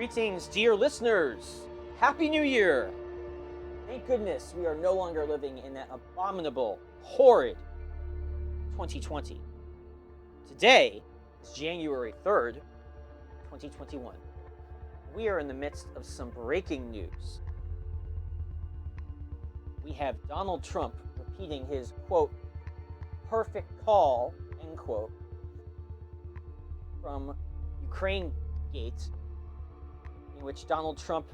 Greetings, dear listeners! Happy New Year! Thank goodness we are no longer living in that abominable, horrid 2020. Today is January 3rd, 2021. We are in the midst of some breaking news. We have Donald Trump repeating his, quote, perfect call, end quote, from Ukraine Gate, in which Donald Trump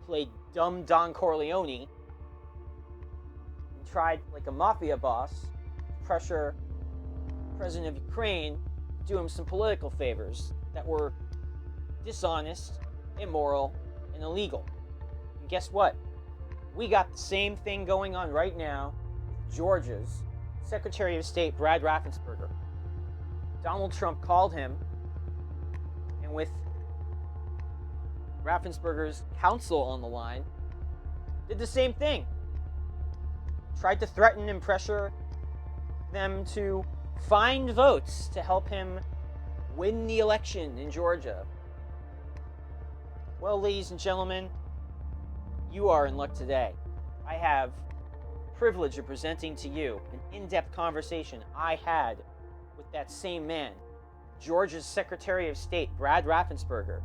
played dumb Don Corleone and tried, like a mafia boss, to pressure the president of Ukraine to do him some political favors that were dishonest, immoral, and illegal. And guess what? We got the same thing going on right now with Georgia's Secretary of State, Brad Raffensperger. Donald Trump called him, and with Raffensperger's counsel on the line, did the same thing. Tried to threaten and pressure them to find votes to help him win the election in Georgia. Well, ladies and gentlemen, you are in luck today. I have the privilege of presenting to you an in-depth conversation I had with that same man, Georgia's Secretary of State, Brad Raffensperger,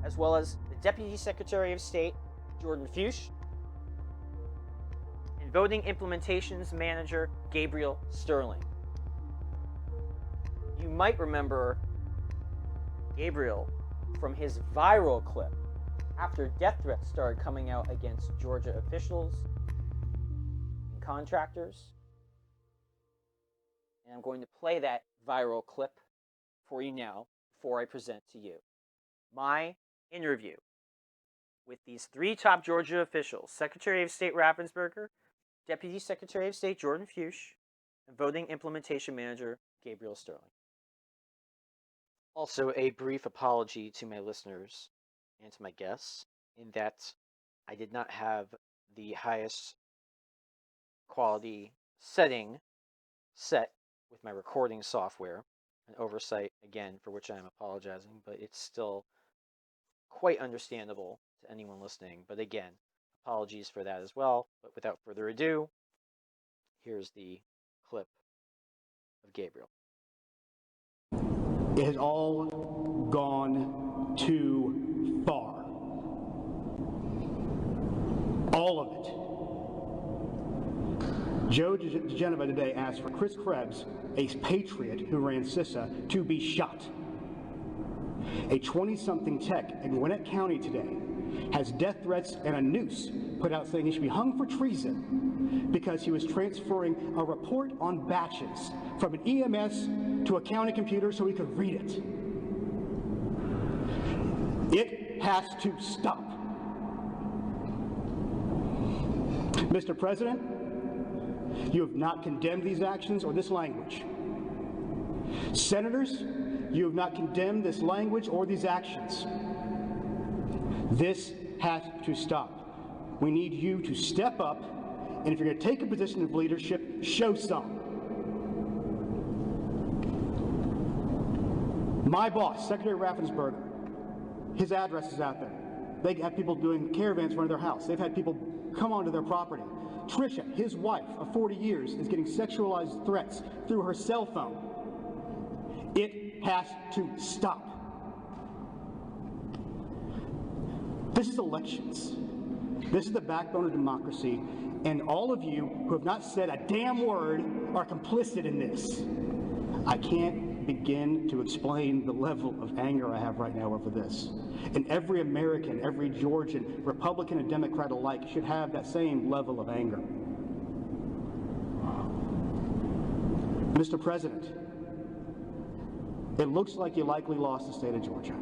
as well as the Deputy Secretary of State, Jordan Fuchs, and Voting Implementations Manager, Gabriel Sterling. You might remember Gabriel from his viral clip after death threats started coming out against Georgia officials and contractors. And I'm going to play that viral clip for you now before I present to you my interview with these three top Georgia officials: Secretary of State Raffensperger, Deputy Secretary of State Jordan Fuchs, and Voting Implementation Manager Gabriel Sterling. Also, a brief apology to my listeners and to my guests in that I did not have the highest quality setting set with my recording software. An oversight, again, for which I am apologizing, but it's still quite understandable to anyone listening. But again, apologies for that as well. But without further ado, here's the clip of Gabriel. It has all gone too far. All of it. Joe DeGeneva today asked for Chris Krebs, a patriot who ran CISA, to be shot. A 20-something tech in Gwinnett County today has death threats and a noose put out saying he should be hung for treason because he was transferring a report on batches from an EMS to a county computer so he could read it. It has to stop. Mr. President, you have not condemned these actions or this language. Senators, you have not condemned this language or these actions. This has to stop. We need you to step up, and if you're going to take a position of leadership, show some. My boss, Secretary Raffensperger, his address is out there. They have people doing caravans around their house. They've had people come onto their property. Tricia, his wife of 40 years, is getting sexualized threats through her cell phone. It has to stop. This is elections. This is the backbone of democracy, and all of you who have not said a damn word are complicit in this. I can't begin to explain the level of anger I have right now over this. And every American, every Georgian, Republican and Democrat alike, should have that same level of anger. Mr. President, it looks like you likely lost the state of Georgia.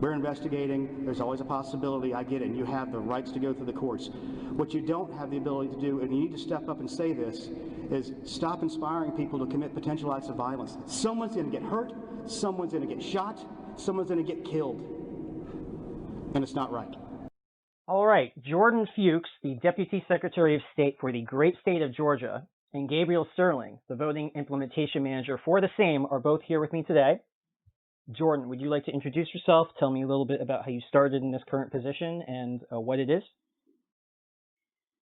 We're investigating. There's always a possibility. I get it. And you have the rights to go through the courts. What you don't have the ability to do, and you need to step up and say this, is stop inspiring people to commit potential acts of violence. Someone's going to get hurt. Someone's going to get shot. Someone's going to get killed. And it's not right. All right. Jordan Fuchs, the Deputy Secretary of State for the great state of Georgia, and Gabriel Sterling, the Voting Implementation Manager for the same, are both here with me today. Jordan, would you like to introduce yourself? Tell me a little bit about how you started in this current position and what it is.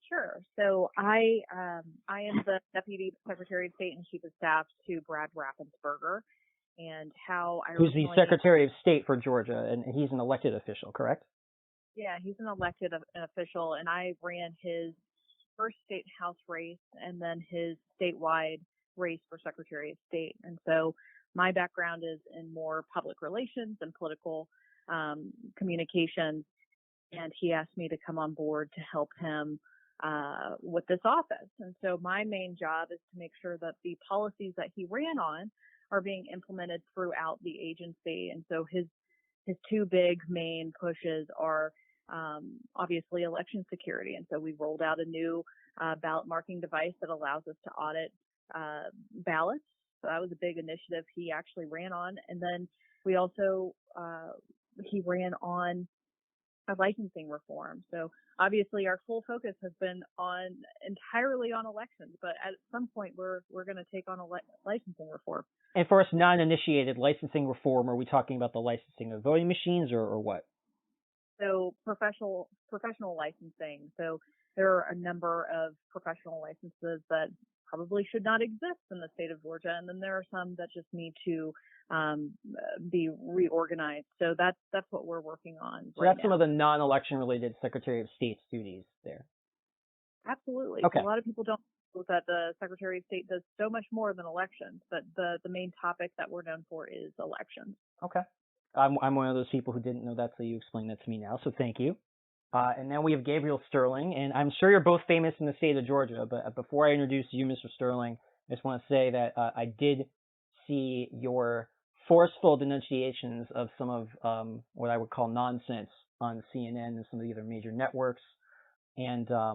Sure. So I am the Deputy Secretary of State and Chief of Staff to Brad Raffensperger, and how I who's the Secretary of State for Georgia, and he's an elected official, correct? Yeah, he's an elected official, and I ran his first state house race and then his statewide race for Secretary of State. And so my background is in more public relations and political communications, and he asked me to come on board to help him with this office. And so my main job is to make sure that the policies that he ran on are being implemented throughout the agency. And so his two big main pushes are obviously election security. And so we rolled out a new ballot marking device that allows us to audit ballots. So that was a big initiative he actually ran on. And then we also, he ran on a licensing reform. So obviously our full focus has been entirely on elections, but at some point we're going to take on a licensing reform. And for us non-initiated, licensing reform, are we talking about the licensing of voting machines or what? So professional licensing. So there are a number of professional licenses that probably should not exist in the state of Georgia, and then there are some that just need to be reorganized. So that's what we're working on. So that's some of the non-election related Secretary of State's duties there. Absolutely. Okay. So a lot of people don't know that the Secretary of State does so much more than elections, but the main topic that we're known for is elections. Okay. I'm one of those people who didn't know that, so you explained that to me now, so thank you. And now we have Gabriel Sterling, and I'm sure you're both famous in the state of Georgia, but before I introduce you, Mr. Sterling, I just want to say that I did see your forceful denunciations of some of what I would call nonsense on CNN and some of the other major networks. And, I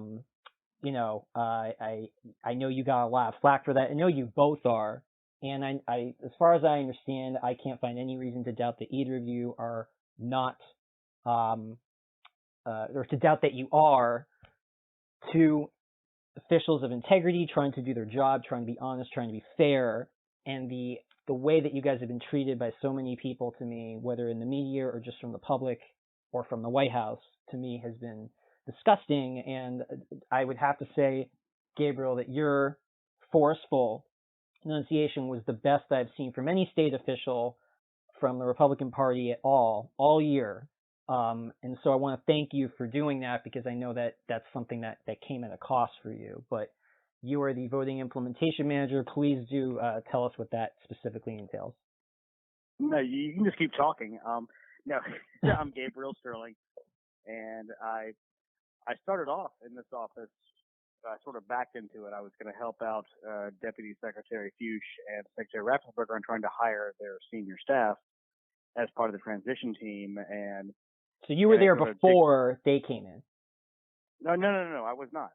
know you got a lot of flack for that. I know you both are. And I, as far as I understand, I can't find any reason to doubt that either of you are not, or to doubt that you are two officials of integrity, trying to do their job, trying to be honest, trying to be fair. And the way that you guys have been treated by so many people, to me, whether in the media or just from the public or from the White House, to me has been disgusting. And I would have to say, Gabriel, that your forceful enunciation was the best I've seen from any state official from the Republican Party at all year. And so I want to thank you for doing that, because I know that that's something that came at a cost for you. But you are the voting implementation manager. Please do tell us what that specifically entails. No, you can just keep talking. No, I'm Gabriel Sterling, and I started off in this office. I sort of backed into it. I was going to help out Deputy Secretary Fuchs and Secretary Raffensperger on trying to hire their senior staff as part of the transition team. And so you were there before they came in? No, I was not.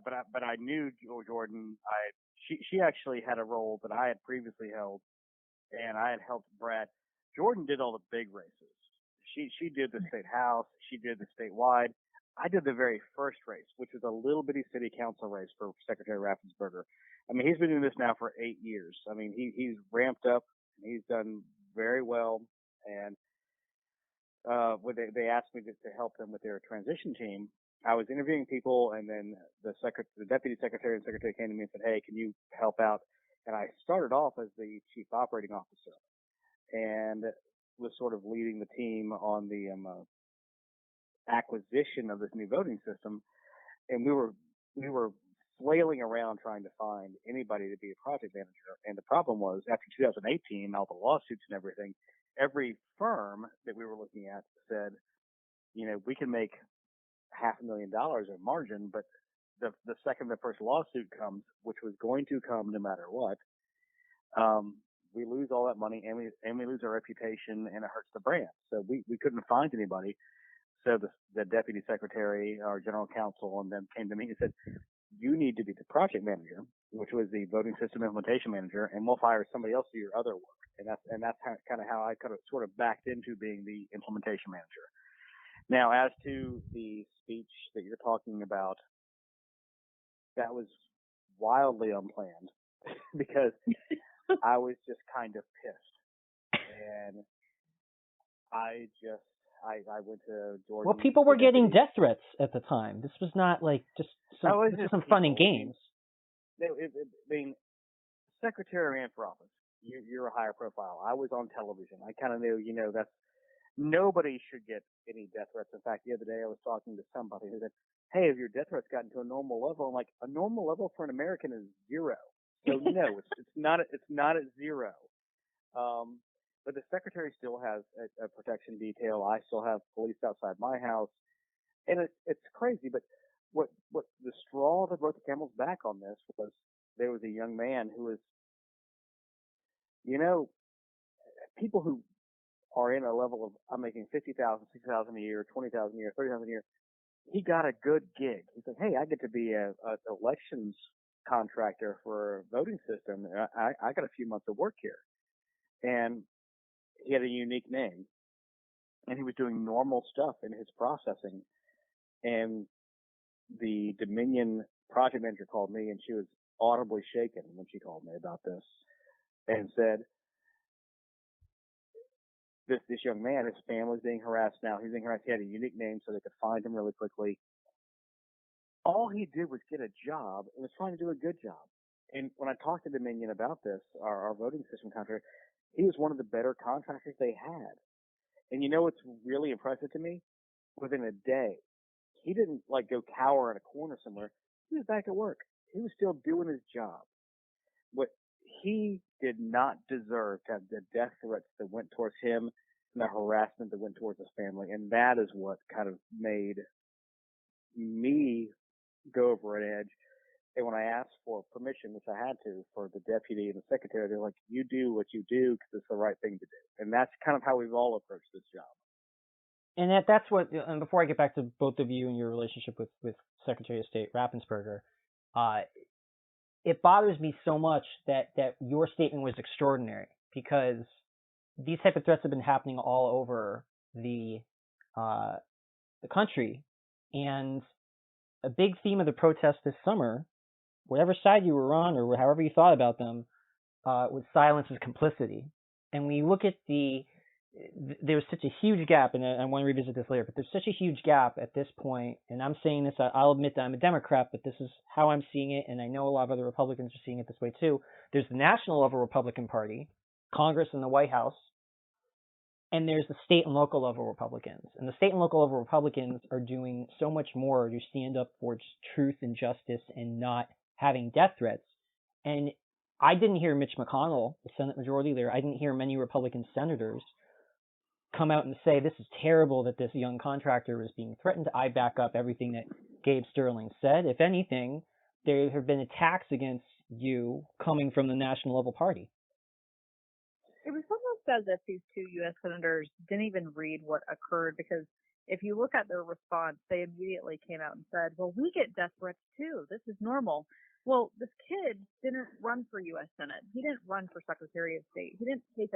But I knew Jordan. She actually had a role that I had previously held, and I had helped Brad. Jordan did all the big races. She did the state house. She did the statewide. I did the very first race, which was a little bitty city council race for Secretary Raffensperger. I mean, he's been doing this now for 8 years. I mean, he's ramped up. He's done very well. And when they asked me to help them with their transition team, I was interviewing people, and then the deputy secretary and secretary came to me and said, "Hey, can you help out?" And I started off as the chief operating officer and was sort of leading the team on the acquisition of this new voting system. And we were flailing around trying to find anybody to be a project manager. And the problem was, after 2018, all the lawsuits and everything, every firm that we were looking at said, we can make $500,000 in margin, but the second the first lawsuit comes, which was going to come no matter what, we lose all that money, and we lose our reputation, and it hurts the brand. So we couldn't find anybody. So the deputy secretary, our general counsel, and them came to me and said, "You need to be the project manager," which was the voting system implementation manager, "and we'll hire somebody else to do your other work." And that's kind of how I sort of backed into being the implementation manager. Now, as to the speech that you're talking about, that was wildly unplanned because I was just kind of pissed. and I went to Georgia. Well, people were getting death threats at the time. This was not like just some fun and games. I mean, secretary ran for office. You're a higher profile. I was on television. I kind of knew, that's nobody should get any death threats. In fact, the other day I was talking to somebody who said, "Hey, have your death threats gotten to a normal level?" I'm like, a normal level for an American is 0. So no, it's not at 0. But the secretary still has a protection detail. I still have police outside my house, and it's crazy. But what the straw that broke the camel's back on this was there was a young man who was, people who are in a level of, I'm making $50,000, $60,000 a year, $20,000 a year, $30,000 a year. He got a good gig. He said, "Hey, I get to be a elections contractor for a voting system. I got a few months of work here." And he had a unique name, and he was doing normal stuff in his processing. And the Dominion project manager called me, and she was audibly shaken when she called me about this, and said, this young man, his family's being harassed now. He's being harassed. He had a unique name so they could find him really quickly. All he did was get a job and was trying to do a good job. And when I talked to Dominion about this, our voting system contractor, he was one of the better contractors they had. And you know what's really impressive to me? Within a day, he didn't go cower in a corner somewhere. He was back at work. He was still doing his job. What he did not deserve to have the death threats that went towards him and the harassment that went towards his family. And that is what kind of made me go over an edge. And when I asked for permission, which I had to, for the deputy and the secretary, they're like, "You do what you do because it's the right thing to do." And that's kind of how we've all approached this job. And that's what, and before I get back to both of you and your relationship with Secretary of State Raffensperger, it bothers me so much that your statement was extraordinary, because these type of threats have been happening all over the country. And a big theme of the protest this summer, whatever side you were on or however you thought about them, was silence is complicity. And when you look at there's such a huge gap, and I want to revisit this later, but there's such a huge gap at this point, and I'm saying this, I'll admit that I'm a Democrat, but this is how I'm seeing it, and I know a lot of other Republicans are seeing it this way too. There's the national level Republican Party, Congress and the White House, and there's the state and local level Republicans. And the state and local level Republicans are doing so much more to stand up for just truth and justice and not having death threats. And I didn't hear Mitch McConnell, the Senate Majority Leader, I didn't hear many Republican senators come out and say, "This is terrible that this young contractor is being threatened." I back up everything that Gabe Sterling said. If anything, there have been attacks against you coming from the national level party. It was almost as if these two U.S. senators didn't even read what occurred, because if you look at their response, they immediately came out and said, "Well, we get death threats too. This is normal." Well, this kid didn't run for U.S. Senate. He didn't run for Secretary of State. He didn't take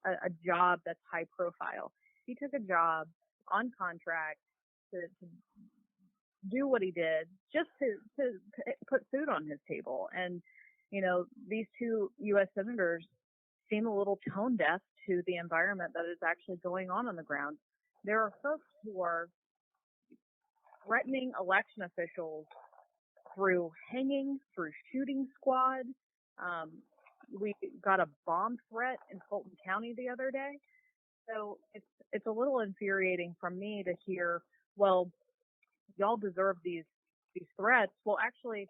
a job that's high profile. He took a job on contract to do what he did just to put food on his table. And, these two U.S. senators seem a little tone deaf to the environment that is actually going on the ground. There are folks who are threatening election officials through hanging, through shooting squad. We got a bomb threat in Fulton County the other day. So it's a little infuriating for me to hear, "Well, y'all deserve these threats." Well, actually,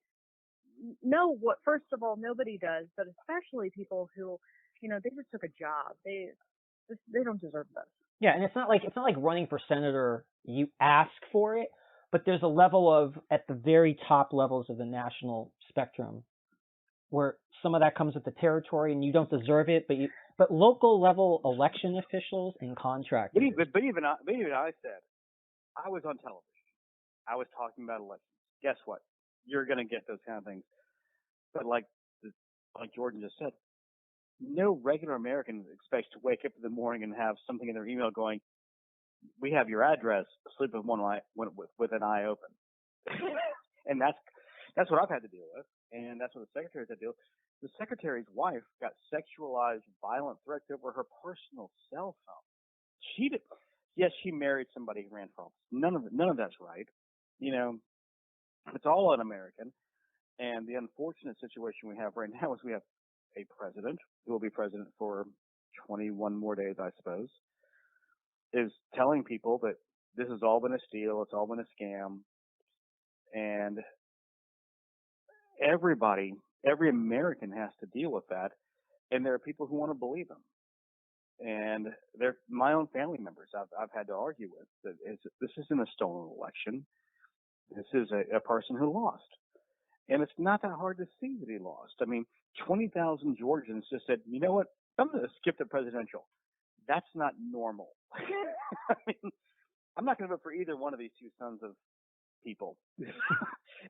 no. First of all, nobody does, but especially people who, they just took a job. They don't deserve this. Yeah, and it's not like running for senator. You ask for it, but there's a level of, at the very top levels of the national spectrum, where some of that comes with the territory, and you don't deserve it, but local level election officials and contractors. But even I said, I was on television. I was talking about elections. Guess what? You're going to get those kind of things. But like Jordan just said, no regular American expects to wake up in the morning and have something in their email going, "We have your address. Sleep with one eye with an eye open." And that's what I've had to deal with. and that's what the secretaries had to do. The secretary's wife got sexualized, violent threats over her personal cell phone. She did. Yes, she married somebody who ran for office. None of that's right. You know, it's all un-American. And the unfortunate situation we have right now is we have a president who will be president for 21 more days, I suppose, is telling people that this has all been a steal, it's all been a scam, and every American has to deal with that, and there are people who want to believe him. And they're my own family members I've had to argue with that this isn't a stolen election. This is a person who lost. And it's not that hard to see that he lost. I mean, 20,000 Georgians just said, you know what, I'm going to skip the presidential. That's not normal. I mean, I'm not going to vote for either one of these two sons of people.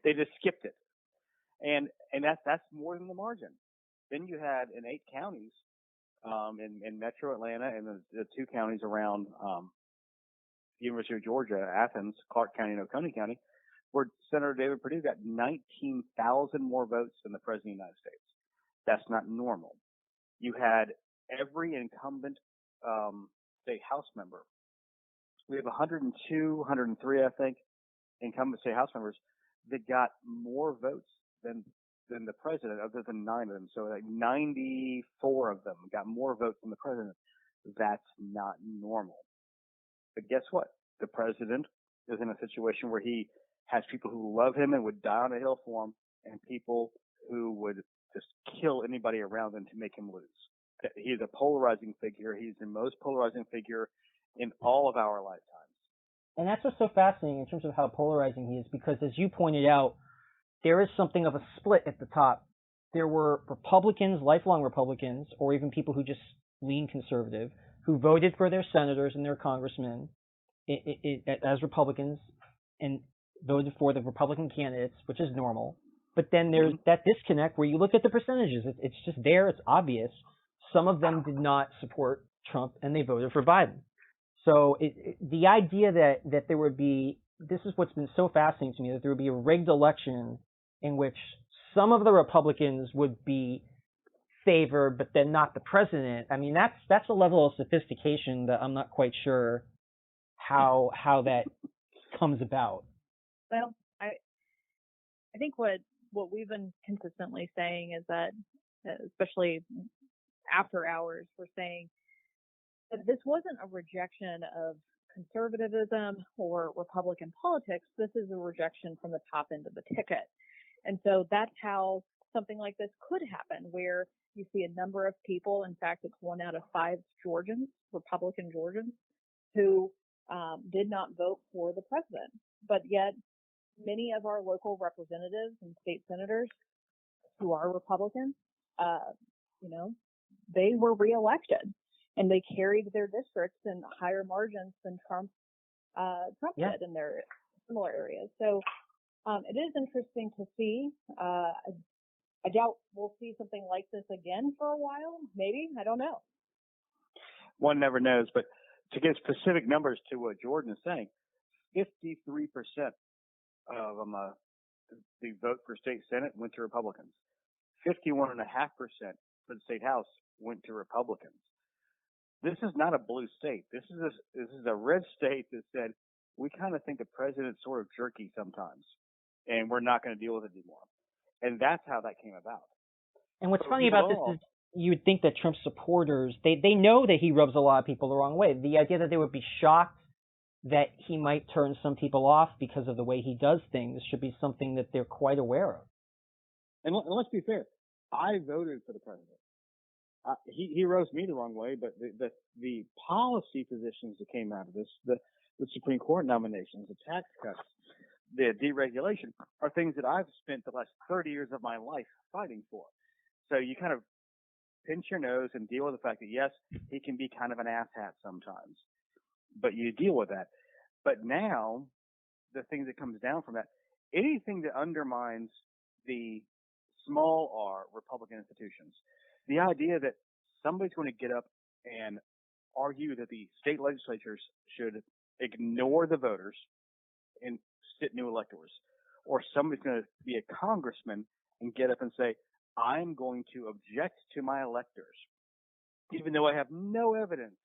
They just skipped it. And that's more than the margin. Then you had in 8 counties in metro Atlanta and the 2 counties around University of Georgia, Athens, Clark County, and Oconee County, where Senator David Perdue got 19,000 more votes than the President of the United States. That's not normal. You had every incumbent state House member. We have 102, 103, I think, incumbent state House members that got more votes than the president, other than 9 of them. So like 94 of them got more votes than the president. That's not normal. But guess what? The president is in a situation where he has people who love him and would die on a hill for him, and people who would just kill anybody around him to make him lose. He's a polarizing figure. He's the most polarizing figure in all of our lifetimes. And that's what's so fascinating in terms of how polarizing he is, because as you pointed out, there is something of a split at the top. There were Republicans, lifelong Republicans, or even people who just lean conservative, who voted for their senators and their congressmen as Republicans and voted for the Republican candidates, which is normal. But then there's that disconnect where you look at the percentages. It's just there. It's obvious. Some of them did not support Trump, and they voted for Biden. So the idea that there would be, this is what's been so fascinating to me, that there would be a rigged election in which some of the Republicans would be favored, but then not the president. I mean, that's a level of sophistication that I'm not quite sure how that comes about. Well, I think what we've been consistently saying is that, especially after hours, we're saying that this wasn't a rejection of conservatism or Republican politics. This is a rejection from the top end of the ticket. And so that's how something like this could happen, where you see a number of people, in fact, it's 1 out of 5 Georgians, Republican Georgians, who did not vote for the president. But yet many of our local representatives and state senators who are Republicans, they were reelected, and they carried their districts in higher margins than Trump did in their similar areas. So it is interesting to see. I doubt we'll see something like this again for a while. Maybe. I don't know. One never knows. But to give specific numbers to what Jordan is saying, 53% of the vote for state Senate went to Republicans. 51.5% for the state House went to Republicans. This is not a blue state. This is a red state that said, we kind of think the president's sort of jerky sometimes, and we're not going to deal with it anymore. And that's how that came about. And what's funny about this is you would think that Trump supporters, they know that he rubs a lot of people the wrong way. The idea that they would be shocked that he might turn some people off because of the way he does things should be something that they're quite aware of. And let's be fair. I voted for the president. He rubs me the wrong way, but the policy positions that came out of this, the Supreme Court nominations, the tax cuts, the deregulation, are things that I've spent the last 30 years of my life fighting for. So you kind of pinch your nose and deal with the fact that, yes, he can be kind of an asshat sometimes, but you deal with that. But now, the thing that comes down from that, anything that undermines the small r Republican institutions, the idea that somebody's going to get up and argue that the state legislatures should ignore the voters and sit new electors, or somebody's going to be a congressman and get up and say, I'm going to object to my electors, even though I have no evidence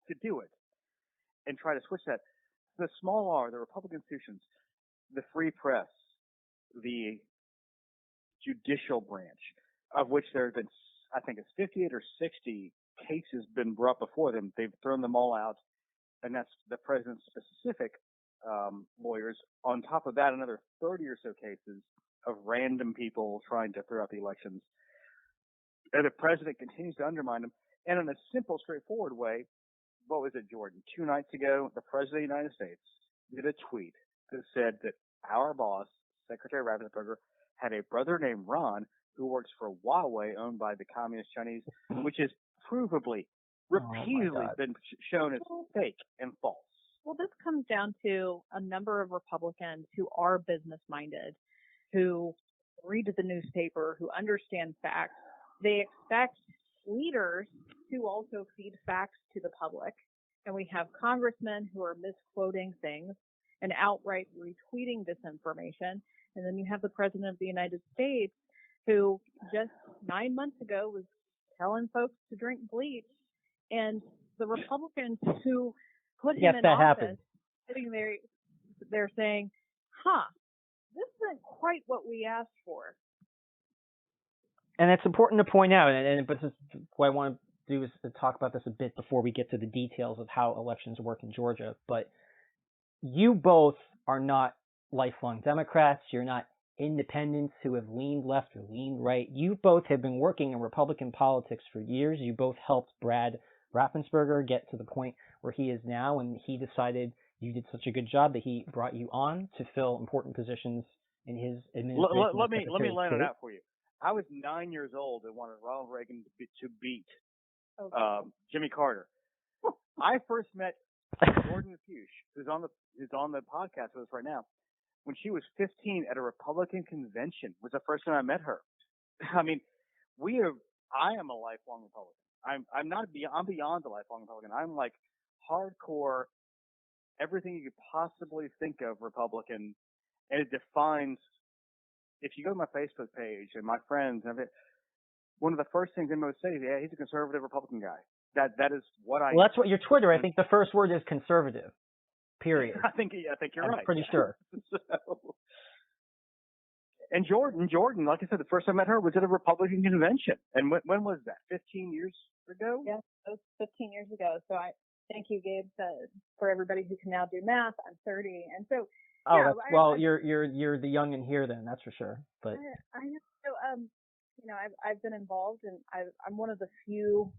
to do it, and try to switch that. The small R, the Republican institutions, the free press, the judicial branch, of which there have been, I think it's 58 or 60 cases been brought before them. They've thrown them all out, and that's the president's specific lawyers. On top of that, another 30 or so cases of random people trying to throw out the elections. And the president continues to undermine them. And in a simple, straightforward way, what was it, Jordan? 2 nights ago, the president of the United States did a tweet that said that our boss, Secretary Raffensperger, had a brother named Ron who works for Huawei, owned by the Communist Chinese, which is provably, repeatedly been shown as fake and false. Well, this comes down to a number of Republicans who are business-minded, who read the newspaper, who understand facts. They expect leaders to also feed facts to the public. And we have congressmen who are misquoting things and outright retweeting disinformation. And then you have the President of the United States who just 9 months ago was telling folks to drink bleach. And the Republicans who put him in office sitting there saying, this isn't quite what we asked for. And it's important to point out, but this is what I want to do is to talk about this a bit before we get to the details of how elections work in Georgia. But you both are not lifelong Democrats. You're not independents who have leaned left or leaned right. You both have been working in Republican politics for years. You both helped Brad Raffensperger get to the point where he is now, and he decided you did such a good job that he brought you on to fill important positions in his administration. Let me lay it out for you. I was 9 years old and wanted Ronald Reagan to beat Jimmy Carter. I first met Jordan Fuchs, who's on the podcast with us right now, when she was 15 at a Republican convention. Was the first time I met her. I mean, I am a lifelong Republican. I'm beyond a lifelong Republican. I'm like hardcore, everything you could possibly think of Republican, and it defines. If you go to my Facebook page and my friends, one of the first things anyone would say is, yeah, he's a conservative Republican guy. That is what I. Well, that's what your Twitter. I think the first word is conservative. Period. I think you're right. I'm pretty sure. And Jordan, like I said, the first time I met her was at a Republican convention. And when was that? 15 years ago? Yes, that was 15 years ago. So I thank you, Gabe, for everybody who can now do math. I'm 30, and so. Oh, yeah, you're the young in here then, that's for sure. But I know. So I've been involved, and I'm one of the few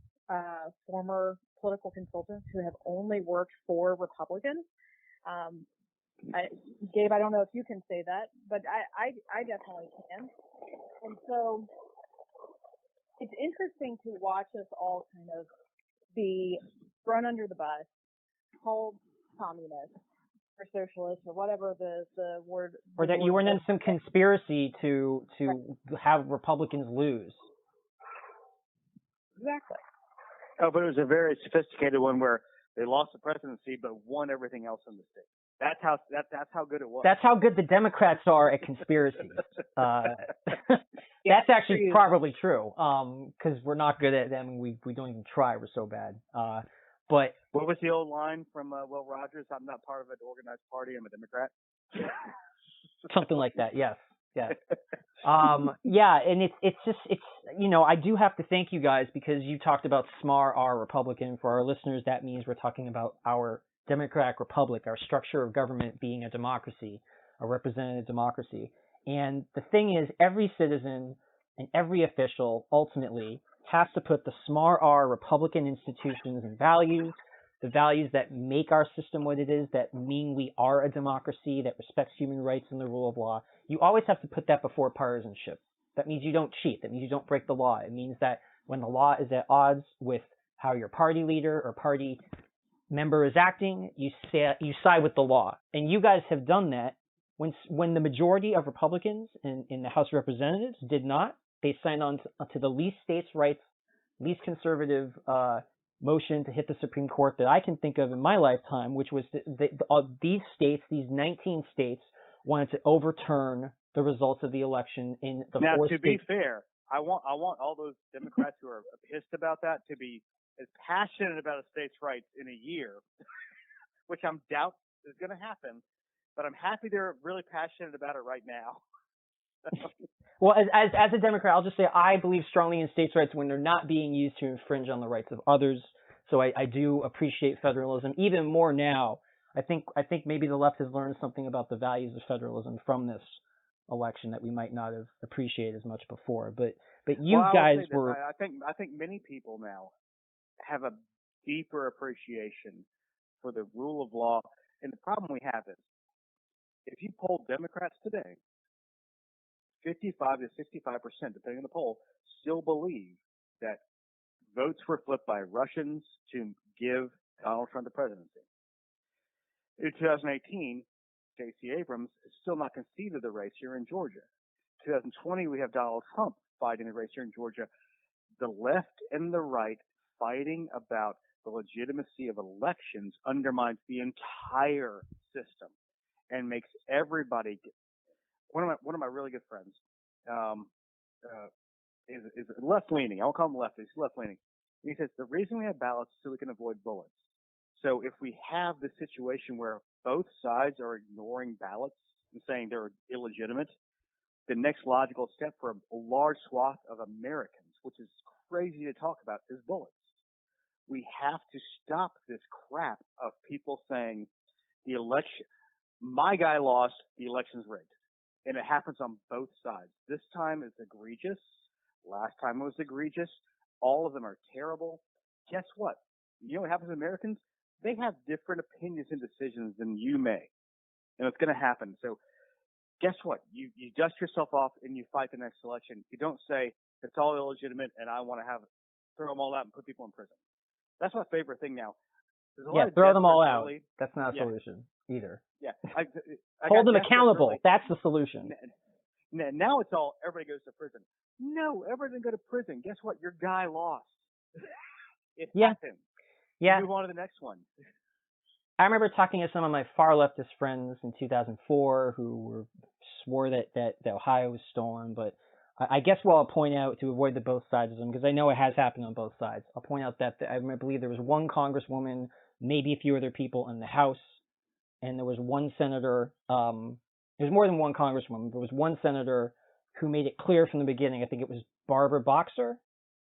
former political consultants who have only worked for Republicans. Gabe, I don't know if you can say that, but I definitely can. And so it's interesting to watch us all kind of be thrown under the bus, called communists, or socialists, or whatever the word. Or that you were in some conspiracy to have Republicans lose. Exactly. Oh, but it was a very sophisticated one where they lost the presidency but won everything else in the state. That's how good it was. That's how good the Democrats are at conspiracies. That's actually probably true. Because we're not good at them. We don't even try. We're so bad. But what was the old line from Will Rogers? I'm not part of an organized party. I'm a Democrat. Something like that. Yes. Yeah. And it's I do have to thank you guys because you talked about SMAR, our Republican. For our listeners, that means we're talking about our democratic republic, our structure of government being a democracy, a representative democracy. And the thing is, every citizen and every official ultimately has to put the SMAR Republican institutions and values, the values that make our system what it is, that mean we are a democracy, that respects human rights and the rule of law. You always have to put that before partisanship. That means you don't cheat. That means you don't break the law. It means that when the law is at odds with how your party leader or party member is acting, you side with the law. And you guys have done that. When the majority of Republicans in the House of Representatives did not, they signed on to the least states' rights, least conservative motion to hit the Supreme Court that I can think of in my lifetime, which was these states, these 19 states, wanted to overturn the results of the election in the Now, four to states. be fair, I want all those Democrats who are pissed about that to be as passionate about a states' rights in a year, which I'm doubt is going to happen. But I'm happy they're really passionate about it right now. Well, as a Democrat, I'll just say I believe strongly in states' rights when they're not being used to infringe on the rights of others. So I do appreciate federalism even more now. I think maybe the left has learned something about the values of federalism from this election that we might not have appreciated as much before. But you guys were. I think many people now have a deeper appreciation for the rule of law. And the problem we have is, if you poll Democrats today, 55 to 65%, depending on the poll, still believe that votes were flipped by Russians to give Donald Trump the presidency. In 2018, Stacey Abrams is still not conceded the race here in Georgia. 2020, we have Donald Trump fighting the race here in Georgia. The left and the right fighting about the legitimacy of elections undermines the entire system and makes everybody. One of my really good friends is left leaning. I won't call him left. He's left leaning. He says the reason we have ballots is so we can avoid bullets. So if we have the situation where both sides are ignoring ballots and saying they're illegitimate, the next logical step for a large swath of Americans, which is crazy to talk about, is bullets. We have to stop this crap of people saying the election, my guy lost, the election's rigged. And it happens on both sides. This time it's egregious. Last time it was egregious. All of them are terrible. Guess what? You know what happens to Americans? They have different opinions and decisions than you may. And it's going to happen. So guess what? You dust yourself off and you fight the next election. You don't say it's all illegitimate and I want to throw them all out and put people in prison. That's my favorite thing now. Yeah, throw them all out. That's not a solution either. Yeah. Hold them accountable. That's the solution. Now it's all everybody goes to prison. No, everybody doesn't go to prison. Guess what? Your guy lost. It happened. Yeah. Move on to the next one. I remember talking to some of my far leftist friends in 2004 who swore that Ohio was stolen, but I guess what I'll point out to avoid the both sidesism, because I know it has happened on both sides, I'll point out that I believe there was one congresswoman, maybe a few other people in the House, and there was one senator, there's more than one congresswoman, there was one senator who made it clear from the beginning, I think it was Barbara Boxer,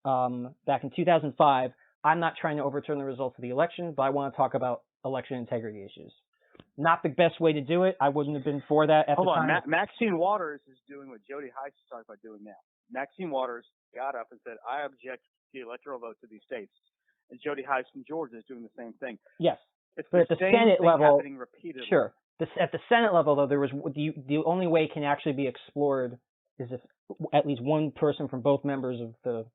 back in 2005, I'm not trying to overturn the results of the election, but I want to talk about election integrity issues. Not the best way to do it. I wouldn't have been for that at the time. Hold on. Maxine Waters is doing what Jody Heiss is talking about doing now. Maxine Waters got up and said, I object to the electoral vote to these states. And Jody Heiss from Georgia is doing the same thing. Yes. It's but at the Senate level, repeatedly. Sure. At the Senate level, though, there was the only way it can actually be explored is if at least one person from both members of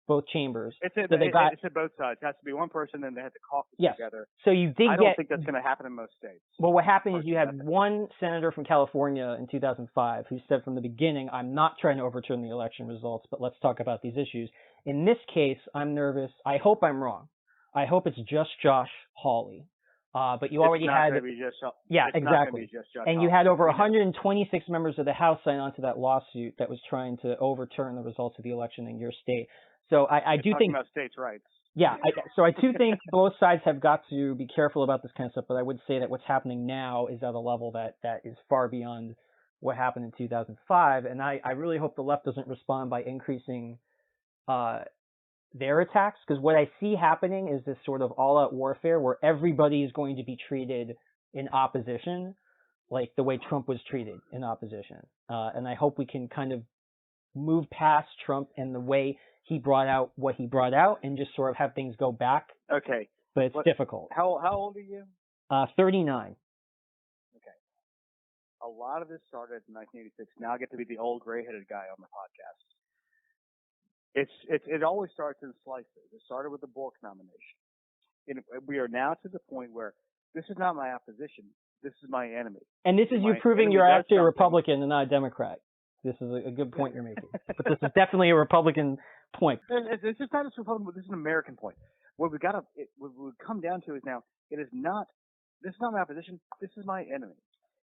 both chambers. It's at both sides. It has to be one person, and they have to caucus together. So you did I don't think that's going to happen in most states. Well, what happened is you had one senator from California in 2005 who said from the beginning, I'm not trying to overturn the election results, but let's talk about these issues. In this case, I'm nervous. I hope I'm wrong. I hope it's just Josh Hawley. But you already had exactly. And you had over 126 members of the House sign on to that lawsuit that was trying to overturn the results of the election in your state. So I do think about states' rights. Yeah, so I do think both sides have got to be careful about this kind of stuff. But I would say that what's happening now is at a level that is far beyond what happened in 2005. And I really hope the left doesn't respond by increasing their attacks, because what I see happening is this sort of all-out warfare where everybody is going to be treated in opposition, like the way Trump was treated in opposition. And I hope we can kind of move past Trump and the way he brought out what he brought out and just sort of have things go back. Okay. But it's difficult. How old are you? 39. Okay. A lot of this started in 1986. Now I get to be the old gray-headed guy on the podcast. It always starts in slices. It started with the Bork nomination. And we are now to the point where this is not my opposition. This is my enemy. And this is you proving you're actually a Republican and not a Democrat. This is a good point you're making. But this is definitely a Republican point. It's just not a Republican, but this is an American point. What we come down to is now, this is not my opposition. This is my enemy.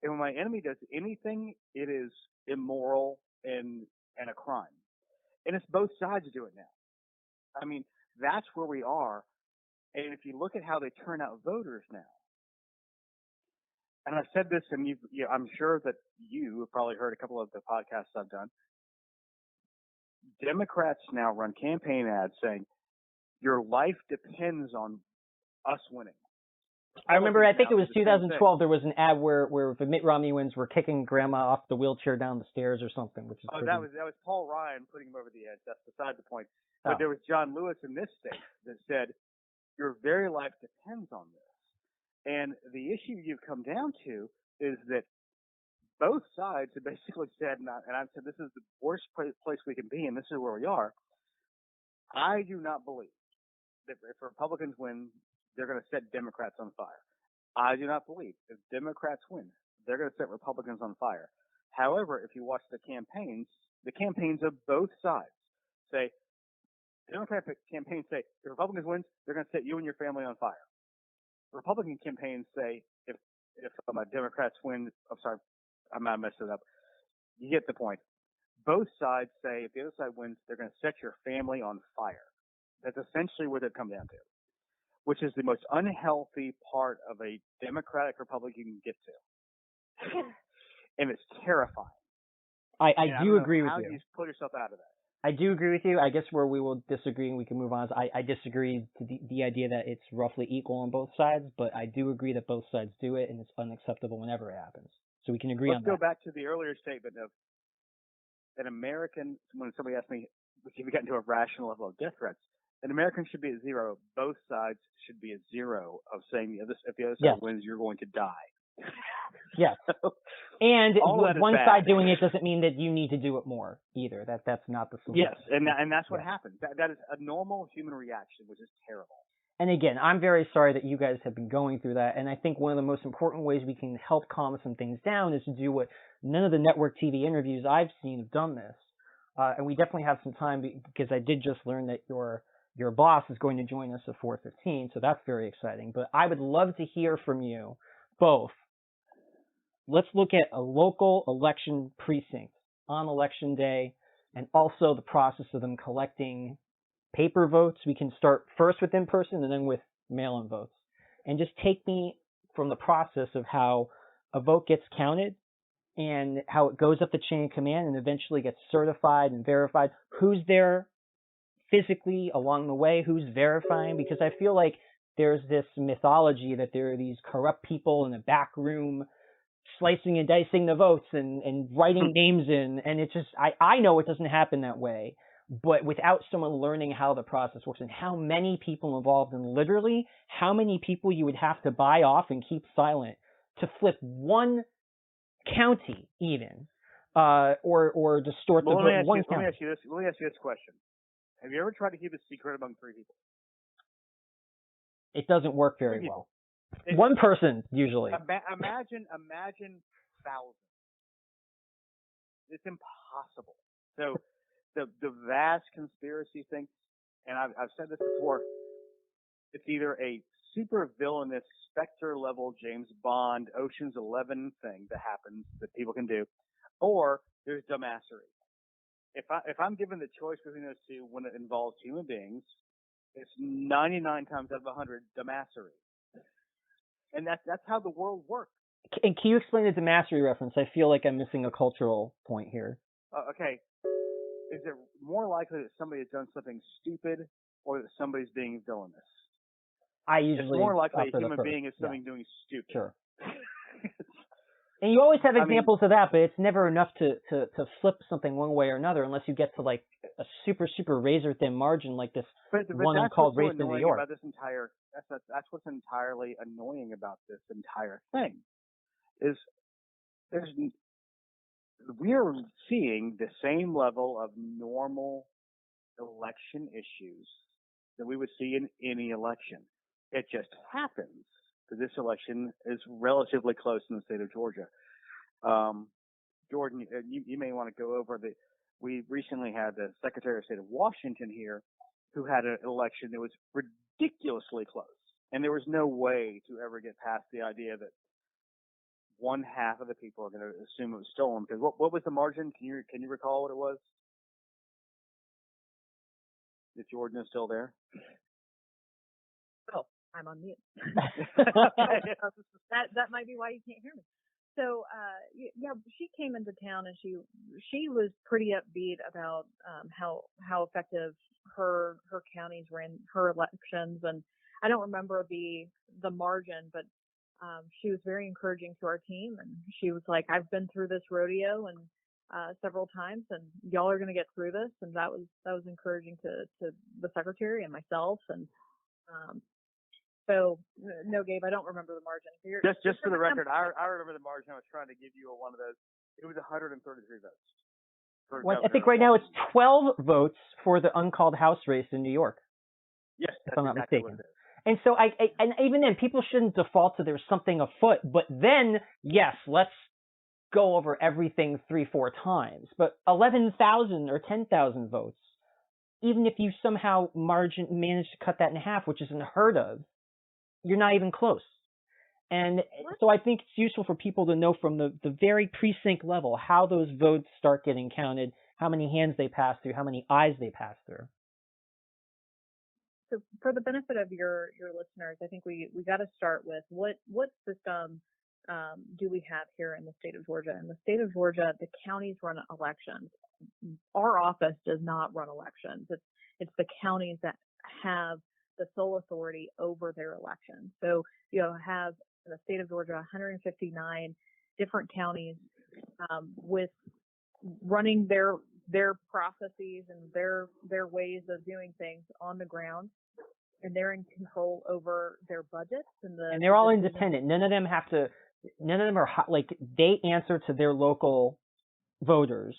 And when my enemy does anything, it is immoral and a crime. And it's both sides do it now. I mean, that's where we are. And if you look at how they turn out voters now, and I've said this, and I'm sure that you have probably heard a couple of the podcasts I've done. Democrats now run campaign ads saying, your life depends on us winning. I remember, I think it was 2012, there was an ad where if Mitt Romney wins, we're kicking grandma off the wheelchair down the stairs or something, which is pretty... that was Paul Ryan putting him over the edge. That's beside the point. But there was John Lewis in this state that said, your very life depends on this. And the issue you've come down to is that both sides have basically said, and I've said this is the worst place we can be, and this is where we are. I do not believe that if Republicans win, they're going to set Democrats on fire. I do not believe if Democrats win, they're going to set Republicans on fire. However, if you watch the campaigns of both sides say, Democratic campaigns say, if Republicans win, they're going to set you and your family on fire. Republican campaigns say, if Democrats win, I'm sorry, I might have messed it up. You get the point. Both sides say if the other side wins, they're going to set your family on fire. That's essentially what they've come down to, which is the most unhealthy part of a democratic republic you can get to. And it's terrifying. I do agree with you. How you. do you pull yourself out of that? I do agree with you. I guess where we will disagree and we can move on is I disagree to the idea that it's roughly equal on both sides, but I do agree that both sides do it and it's unacceptable whenever it happens. So we can agree on that. Let's go back to the earlier statement of an American, when somebody asked me if we got into a rational level of death threats, an American should be at zero. Both sides should be at zero of saying if the other side wins, you're going to die. Yes. And one side bad. doing it doesn't mean that you need to do it more either. That's not the solution. Yes, and that's what happens. That is a normal human reaction, which is terrible. And again, I'm very sorry that you guys have been going through that. And I think one of the most important ways we can help calm some things down is to do what none of the network TV interviews I've seen have done this. And we definitely have some time because I did just learn that your boss is going to join us at 4:15, so that's very exciting. But I would love to hear from you both. Let's look at a local election precinct on election day and also the process of them collecting paper votes. We can start first with in-person and then with mail-in votes. And just take me from the process of how a vote gets counted and how it goes up the chain of command and eventually gets certified and verified. Who's there physically along the way? Who's verifying? Because I feel like there's this mythology that there are these corrupt people in the back room slicing and dicing the votes and writing names in. And it's just, I know it doesn't happen that way. But without someone learning how the process works and how many people involved and literally how many people you would have to buy off and keep silent to flip one county even, or distort the vote in one county. Let me ask you this question. Have you ever tried to keep a secret among three people? It doesn't work very well. One person, usually. Imagine thousands. It's impossible. So the vast conspiracy thing, and I've said this before, it's either a super villainous Spectre level James Bond Ocean's 11 thing that happens that people can do, or there's dumbassery. If I'm given the choice between those two when it involves human beings, it's 99 times out of 100 dumbassery. And that's how the world works. And can you explain the dumbassery reference? I feel like I'm missing a cultural point here. Okay. Is it more likely that somebody has done something stupid or that somebody's being villainous? It's more likely a human being is doing stupid. Sure. And you always have examples of that, but it's never enough to flip something one way or another unless you get to like a super, super razor thin margin like this one called Race in New York. That's what's entirely annoying about this entire thing is we're seeing the same level of normal election issues that we would see in any election. It just happens that this election is relatively close in the state of Georgia. Jordan, you may want to go over we recently had the Secretary of State of Washington here who had an election that was ridiculously close. And there was no way to ever get past the idea that one half of the people are going to assume it was stolen. Because what was the margin? Can you recall what it was? If Jordan is still there. Oh, I'm on mute. that might be why you can't hear me. So, yeah, she came into town and she was pretty upbeat about how effective her counties ran her elections, and I don't remember the margin, but she was very encouraging to our team, and she was like, "I've been through this rodeo and several times, and y'all are going to get through this," and that was encouraging to the secretary and myself, and so no, Gabe, I don't remember the margin. Just for the record, I remember the margin. I was trying to give you one of those. It was 133 votes. Well, I think right now it's 12 votes for the uncalled House race in New York. Yes, if I'm not exactly mistaken. What it is. And so and even then, people shouldn't default to there's something afoot. But then, yes, let's go over everything 3-4 times. But 11,000 or 10,000 votes, even if you somehow manage to cut that in half, which is unheard of, you're not even close. And so I think it's useful for people to know from the very precinct level how those votes start getting counted, how many hands they pass through, how many eyes they pass through. So for the benefit of your listeners, I think we got to start with what system do we have here in the state of Georgia? In the state of Georgia, the counties run elections. Our office does not run elections. It's the counties that have the sole authority over their elections. So you have in the state of Georgia 159 different counties with running their processes and their ways of doing things on the ground, and they're in control over their budgets and they're all independent. None of them are like they answer to their local voters,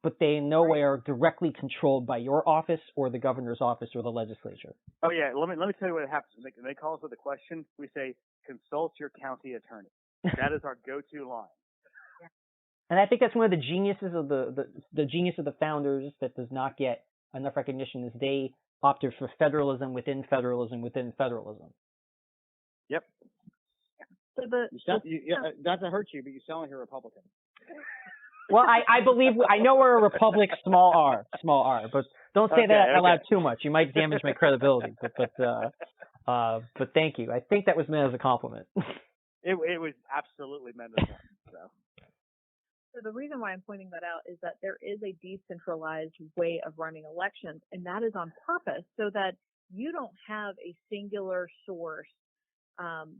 but they in no way are directly controlled by your office or the governor's office or the legislature. Oh yeah, let me tell you what happens. When they call us with a question, we say consult your county attorney. That is our go-to line. And I think that's one of the geniuses of the genius of the founders that does not get enough recognition is they opted for federalism within federalism within federalism. Yep. So not to hurt you, but you sound like a Republican. Well, I believe I know we're a republic, small r, but don't say that out loud too much. You might damage my credibility. But thank you. I think that was meant as a compliment. It was absolutely meant as one. So the reason why I'm pointing that out is that there is a decentralized way of running elections, and that is on purpose so that you don't have a singular source,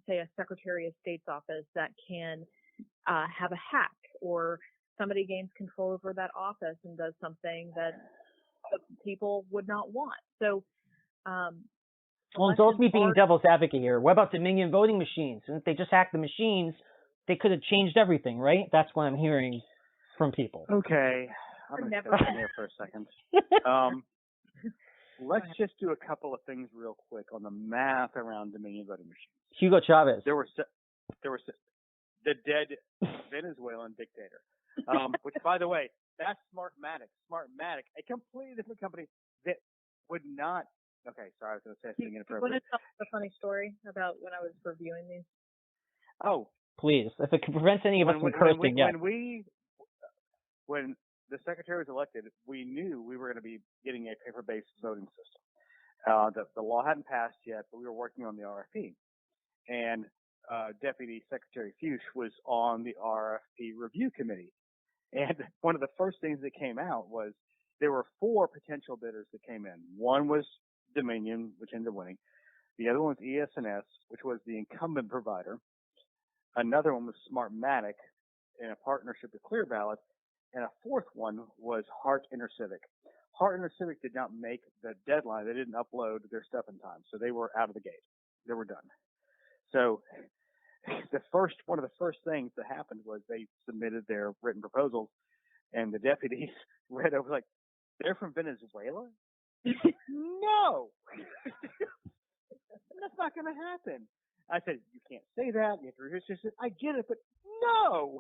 say a Secretary of State's office that can have a hack or somebody gains control over that office and does something that people would not want. So, well, indulge me being devil's advocate here. What about Dominion voting machines? And if they just hacked the machines, they could have changed everything, right? That's what I'm hearing from people. Okay. I'm going to step in here for a second. Let's just do a couple of things real quick on the math around Dominion voting machines. Hugo Chavez. There were the dead Venezuelan dictator. Which, by the way, that's Smartmatic. Smartmatic, a completely different company that would not. Okay, sorry, I was going to say something inappropriate. You want to tell a funny story about when I was reviewing these? Oh, please, if it prevents any of us from cursing, yes. When the secretary was elected, we knew we were going to be getting a paper-based voting system. The law hadn't passed yet, but we were working on the RFP, and Deputy Secretary Fuchs was on the RFP review committee. And one of the first things that came out was there were 4 potential bidders that came in. One was Dominion, which ended up winning. The other one was ES&S, which was the incumbent provider. Another one was Smartmatic in a partnership with Clear Ballot. And a 4th one was Hart Intercivic. Hart Intercivic did not make the deadline. They didn't upload their stuff in time. So they were out of the gate. They were done. So one of the first things that happened was they submitted their written proposals, and the deputies read over like, they're from Venezuela? No! That's not going to happen. I said, you can't say that. You have to resist it. I get it, but no!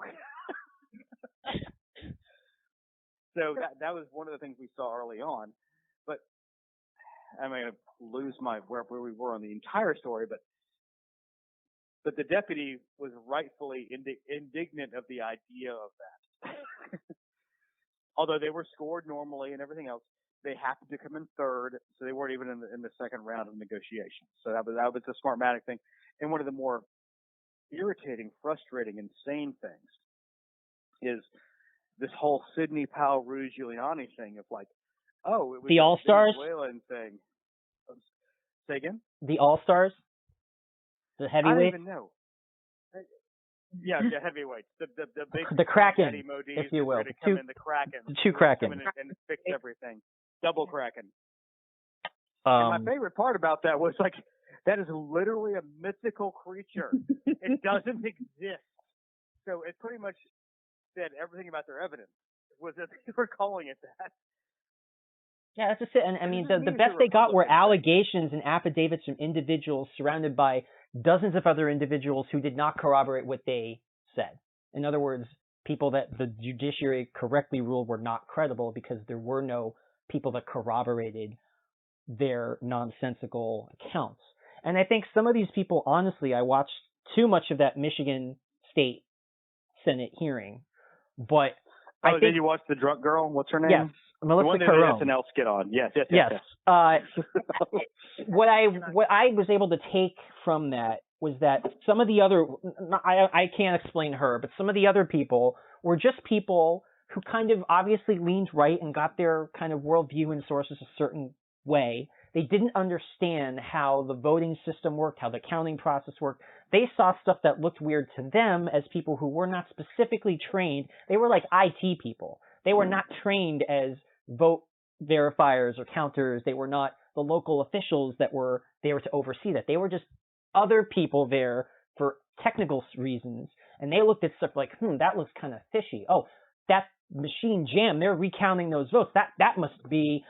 So that was one of the things we saw early on. But I'm going to lose where we were on the entire story, but But the deputy was rightfully indignant of the idea of that. Although they were scored normally and everything else, they happened to come in third, so they weren't even in the second round of negotiations. So that was a Smartmatic thing. And one of the more irritating, frustrating, insane things is this whole Sidney Powell, Rudy Giuliani thing of like, oh, it was the All-Stars Venezuelan thing. Say again? The All-Stars, the heavyweights. I don't even know. Yeah, heavyweights. The big the Kraken, Modis, if you will. The Kraken. The two Kraken. Come in and fix everything. Double Kraken. Um, And my favorite part about that was like, that is literally a mythical creature. It doesn't exist. So it pretty much said everything about their evidence. Was that they were calling it that. Yeah, that's just it. And I mean, the best they got were allegations and affidavits from individuals surrounded by dozens of other individuals who did not corroborate what they said. In other words, people that the judiciary correctly ruled were not credible because there were no people that corroborated their nonsensical accounts. And I think some of these people, honestly, I watched too much of that Michigan State Senate hearing, but I think, did you watch the drunk girl? What's her name? Yes, Melissa the one that Carone. did SNL skit on. Yes. What I was able to take from that was that some of the other, I can't explain her, but some of the other people were just people who kind of obviously leaned right and got their kind of worldview and sources a certain way. They didn't understand how the voting system worked, how the counting process worked. They saw stuff that looked weird to them as people who were not specifically trained. They were like IT people. They were not trained as vote verifiers or counters. They were not the local officials that were there to oversee that. They were just other people there for technical reasons. And they looked at stuff like, that looks kind of fishy. Oh, that machine jammed. They're recounting those votes. That must be...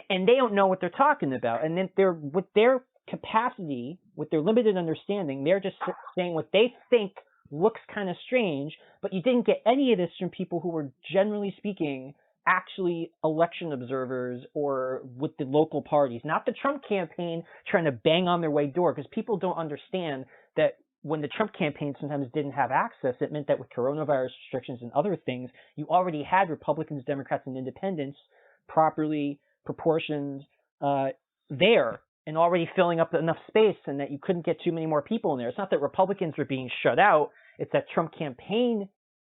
And they don't know what they're talking about. And then with their capacity, with their limited understanding, they're just saying what they think looks kind of strange, but you didn't get any of this from people who were, generally speaking, actually election observers or with the local parties, not the Trump campaign trying to bang on their way door, because people don't understand that when the Trump campaign sometimes didn't have access, it meant that with coronavirus restrictions and other things, you already had Republicans, Democrats, and independents properly proportions there and already filling up enough space, and that you couldn't get too many more people in there. It's not that Republicans were being shut out. It's that Trump campaign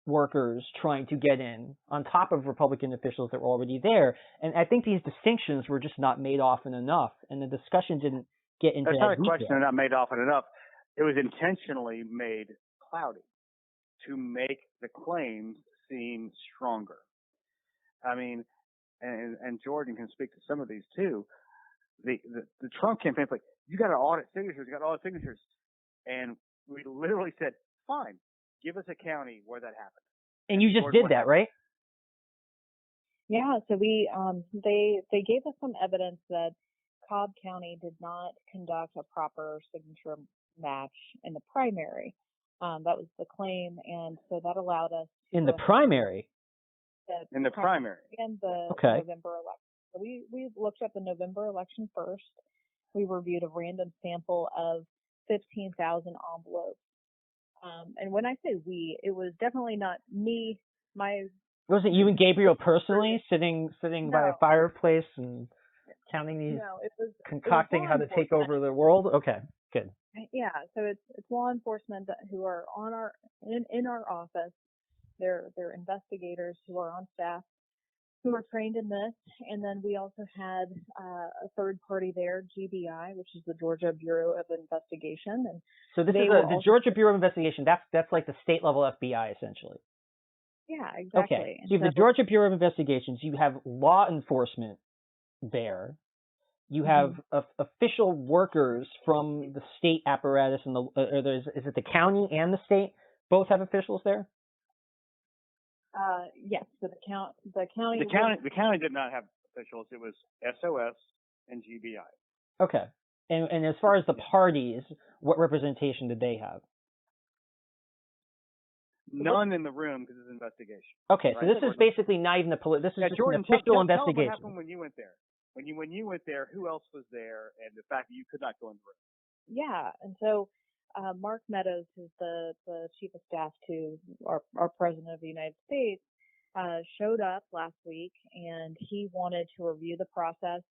workers trying to get in on top of Republican officials that were already there. And I think these distinctions were just not made often enough, and the discussion didn't get into that. That's not a question they're not made often enough. It was intentionally made cloudy to make the claims seem stronger. I mean, and Jordan can speak to some of these too. The Trump campaign, like, you got to audit signatures, and we literally said, fine, give us a county where that happened. And you just did that, right? Yeah. So we they gave us some evidence that Cobb County did not conduct a proper signature match in the primary. That was the claim, and so that allowed us in the primary. In the primary. And the okay. November election. So we looked at the November election first. We reviewed a random sample of 15,000 envelopes. And when I say we, it was definitely not me. Was it you and Gabriel personally sitting by a fireplace and counting these, concocting how to take over the world? Okay, good. Yeah, so it's law enforcement who are on in our office. They're investigators who are on staff who are trained in this. And then we also had a third party there, GBI, which is the Georgia Bureau of Investigation. And so this is the Georgia Bureau of Investigation. That's like the state level FBI, essentially. Yeah, exactly. Okay. So you have the Georgia Bureau of Investigations. You have law enforcement there. You have official workers from the state apparatus and is it the county and the state both have officials there? Yes. So the county. The county did not have officials. It was SOS and GBI. Okay. And as far as the parties, what representation did they have? None in the room because it's an investigation. Okay, right? So this is basically not even this is just Jordan, an official tell investigation. what happened when you went there. When you went there, who else was there, and the fact that you could not go in the room? Yeah, and so Mark Meadows, who's the chief of staff to our president of the United States, showed up last week, and he wanted to review the process.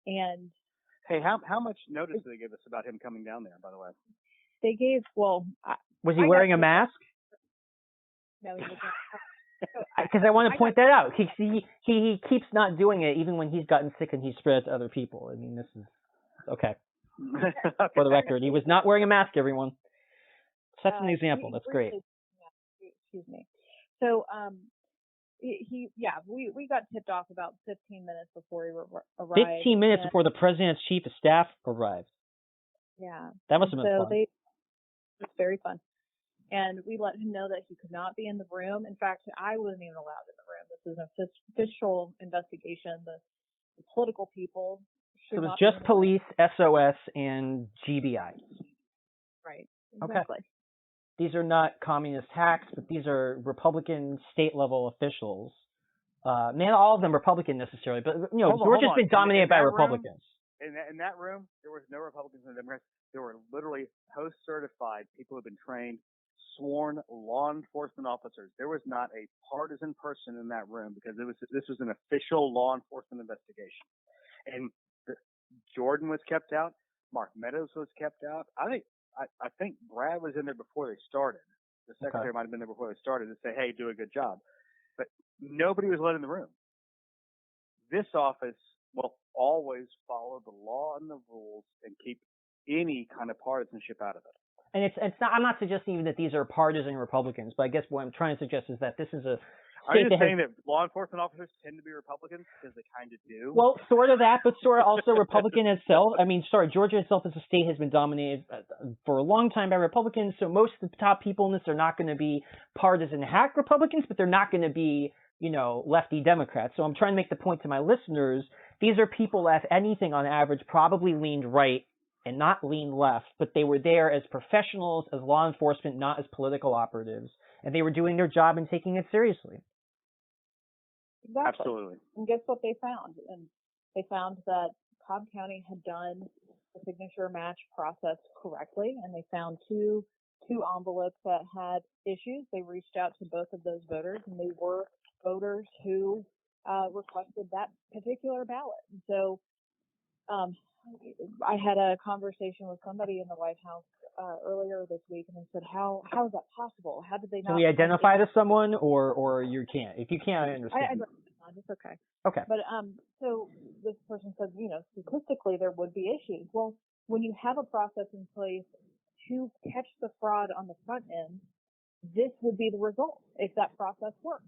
And hey, how much notice did they give us about him coming down there? By the way, they gave. Well, was he wearing a mask? No, he wasn't. Because I want to point that out. He keeps not doing it, even when he's gotten sick and he's spread it to other people. I mean, this is okay. For the record, he was not wearing a mask. Everyone, such an example. That's great. Excuse me. So, we got tipped off about 15 minutes before he arrived. 15 minutes before the president's chief of staff arrived. Yeah. That must have been fun. It was very fun. And we let him know that he could not be in the room. In fact, I wasn't even allowed in the room. This is an official investigation. The political people should So it was not just be in the police, SOS, and GBI. Right. Okay. Exactly. These are not communist hacks, but these are Republican state-level officials. Not all of them Republican necessarily, but Georgia's been dominated by Republicans. In that room, there was no Republicans and Democrats. There were literally post-certified people who have been trained, sworn law enforcement officers. There was not a partisan person in that room because this was an official law enforcement investigation. And Jordan was kept out. Mark Meadows was kept out. I think Brad was in there before they started. The secretary might have been there before they started to say, hey, do a good job. But nobody was let in the room. This office will always follow the law and the rules and keep any kind of partisanship out of it. And it's not. I'm not suggesting even that these are partisan Republicans, but I guess what I'm trying to suggest is that this is a. Are you saying that law enforcement officers tend to be Republicans because they kind of do? Well, sort of that, but sort of also Republican itself. I mean, Georgia itself as a state has been dominated for a long time by Republicans. So most of the top people in this are not going to be partisan hack Republicans, but they're not going to be, lefty Democrats. So I'm trying to make the point to my listeners. These are people that, if anything, on average, probably leaned right and not lean left, but they were there as professionals, as law enforcement, not as political operatives. And they were doing their job and taking it seriously. Exactly. Absolutely. And guess what they found? And they found that Cobb County had done the signature match process correctly, and they found two envelopes that had issues. They reached out to both of those voters, and they were voters who requested that particular ballot. And so I had a conversation with somebody in the White House earlier this week, and they said, "How is that possible? How did they not?" Can we identify to someone, or you can't? If you can't, I understand. It's okay. Okay. But so this person said, statistically there would be issues. Well, when you have a process in place to catch the fraud on the front end, this would be the result if that process works.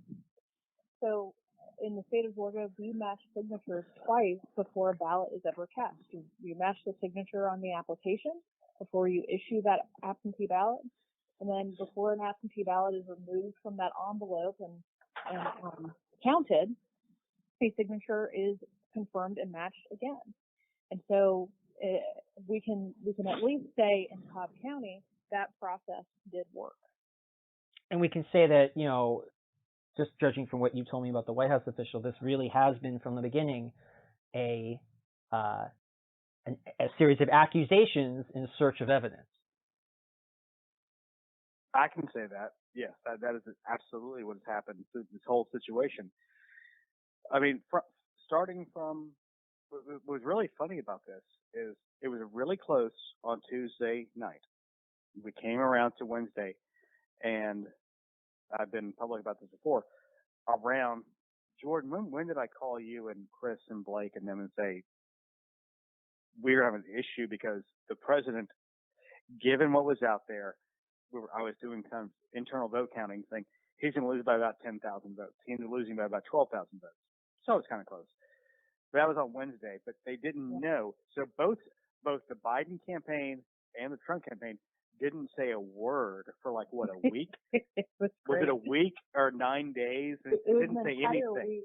So in the state of Georgia, we match signatures twice before a ballot is ever cast. You match the signature on the application before you issue that absentee ballot, and then before an absentee ballot is removed from that envelope and counted, a signature is confirmed and matched again. And so we can at least say in Cobb County that process did work. And we can say that, just judging from what you told me about the White House official, this really has been from the beginning a series of accusations in search of evidence. I can say that. Yes, that is absolutely what has happened through this whole situation. I mean, starting from what was really funny about this is it was really close on Tuesday night. We came around to Wednesday, and I've been public about this before. Around Jordan, when did I call you and Chris and Blake and them and say we're having an issue because the president, given what was out there, I was doing kind of internal vote counting thing. He's going to lose by about 10,000 votes. He ended up losing by about 12,000 votes. So it's kind of close. But that was on Wednesday, but they didn't know. So both the Biden campaign and the Trump campaign didn't say a word for a week? Was it a week or 9 days? It didn't say anything. Week.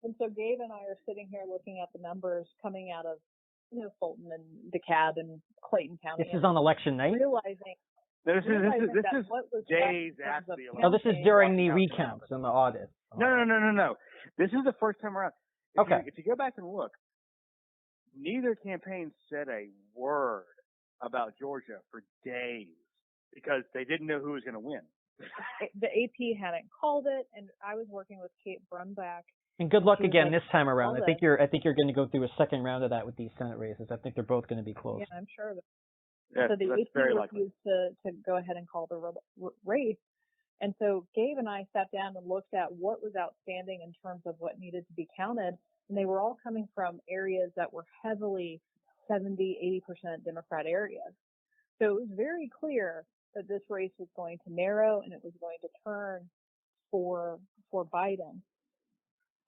And so Gabe and I are sitting here looking at the numbers coming out of Fulton and DeKalb and Clayton County. This is on election night? Realizing this is days after the election. Oh, this is during the recounts and the audit. No. This is the first time around. If you go back and look, neither campaign said a word about Georgia for days. because they didn't know who was going to win. The AP hadn't called it, and I was working with Kate Brumback. And good luck She was again like, this time around. "Call I think it." you're going to go through a second round of that with these Senate races. I think they're both going to be close. Yeah, I'm sure of it. Yeah, So the that's AP very likely. refused to go ahead and call the race. And so Gabe and I sat down and looked at what was outstanding in terms of what needed to be counted. And they were all coming from areas that were heavily 70, 80% Democrat areas. So it was very clear that this race was going to narrow and it was going to turn for Biden.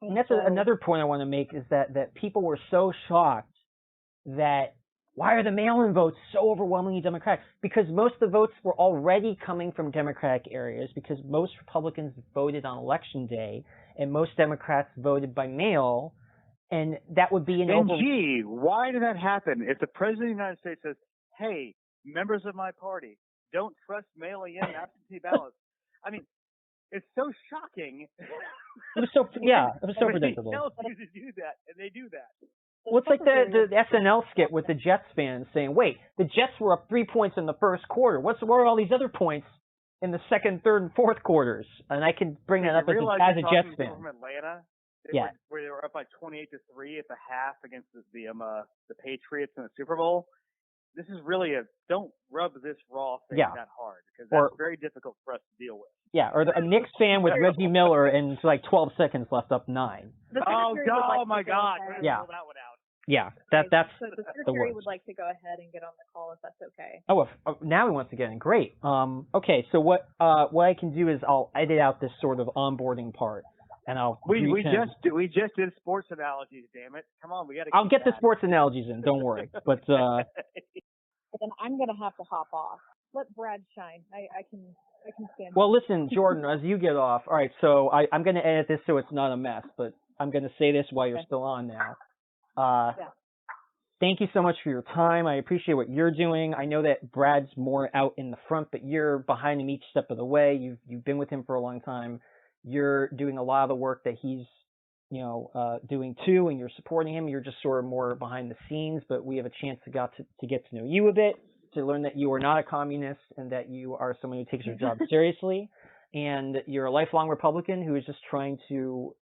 And that's another point I want to make is that people were so shocked that why are the mail-in votes so overwhelmingly Democratic? Because most of the votes were already coming from Democratic areas because most Republicans voted on Election Day and most Democrats voted by mail, and that would be gee, why did that happen? If the President of the United States says, hey, members of my party, don't trust mail-in absentee ballots. I mean, it's so shocking. It was so predictable. They tell you to do that, and they do that. Well, it's like the SNL skit with the Jets fans saying, wait, the Jets were up 3 points in the first quarter. Where are all these other points in the second, third, and fourth quarters? And I can bring that up as a Jets fan. From Atlanta, where they were up by 28-3 at the half against the Patriots in the Super Bowl. This is really don't rub this raw thing that hard because that's very difficult for us to deal with. Yeah, or a Knicks fan with Reggie Miller and like 12 seconds left up 9. Oh my God! Yeah. Pull that one out. Yeah, that's so the secretary would like to go ahead and get on the call if that's okay. Oh, now he wants to get in. Great. Okay, so what I can do is I'll edit out this sort of onboarding part, and I'll. We just did sports analogies. Damn it! Come on, we got to. I'll get the sports analogies in. Don't worry. But then I'm gonna have to hop off. Let Brad shine. I can stand. Well, listen, Jordan, as you get off. All right, so I'm going to edit this so it's not a mess, but I'm going to say this while you're still on now. Thank you so much for your time. I appreciate what you're doing. I know that Brad's more out in the front, but you're behind him each step of the way. You've been with him for a long time. You're doing a lot of the work that he's, doing too, and you're supporting him. You're just sort of more behind the scenes, but we have a chance to get to know you a bit, to learn that you are not a communist and that you are someone who takes your job seriously, and you're a lifelong Republican who is just trying to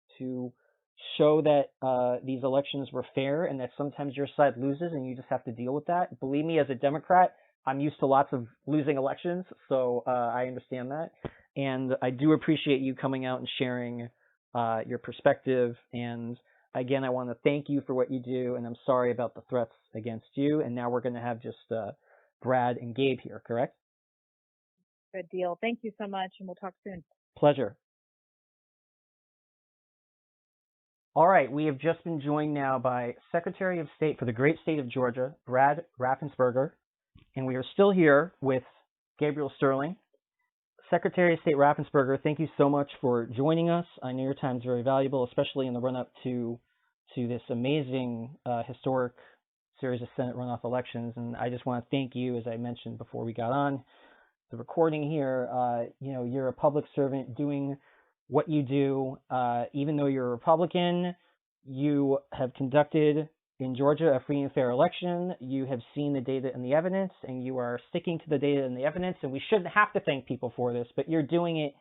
show that these elections were fair and that sometimes your side loses and you just have to deal with that. Believe me, as a Democrat, I'm used to lots of losing elections, so I understand that. And I do appreciate you coming out and sharing your perspective. And again, I want to thank you for what you do, and I'm sorry about the threats against you. And now we're going to have just Brad and Gabe here, correct? Good deal. Thank you so much, and we'll talk soon. Pleasure. All right, we have just been joined now by Secretary of State for the great state of Georgia, Brad Raffensperger, and we are still here with Gabriel Sterling. Secretary of State Raffensperger, thank you so much for joining us. I know your time is very valuable, especially in the run-up to this amazing historic series of Senate runoff elections, and I just want to thank you, as I mentioned before we got on the recording here. You're a public servant doing what you do. Even though you're a Republican, you have conducted in Georgia a free and fair election. You have seen the data and the evidence, and you are sticking to the data and the evidence, and we shouldn't have to thank people for this, but you're doing it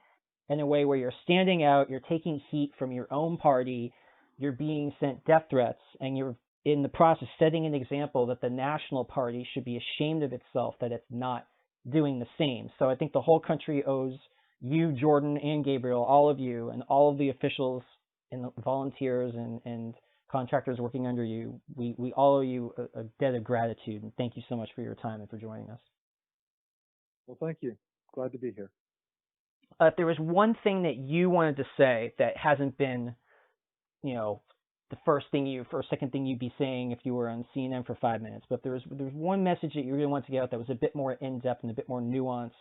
in a way where you're standing out, you're taking heat from your own party, you're being sent death threats, and you're in the process setting an example that the national party should be ashamed of itself that it's not doing the same. So I think the whole country owes you, Jordan, and Gabriel, all of you, and all of the officials and the volunteers and contractors working under you, we all owe you a debt of gratitude, and thank you so much for your time and for joining us. Well, thank you. Glad to be here. If there was one thing that you wanted to say that hasn't been, the first or second thing you'd be saying if you were on CNN for 5 minutes, but there's one message that you really want to get out that was a bit more in-depth and a bit more nuanced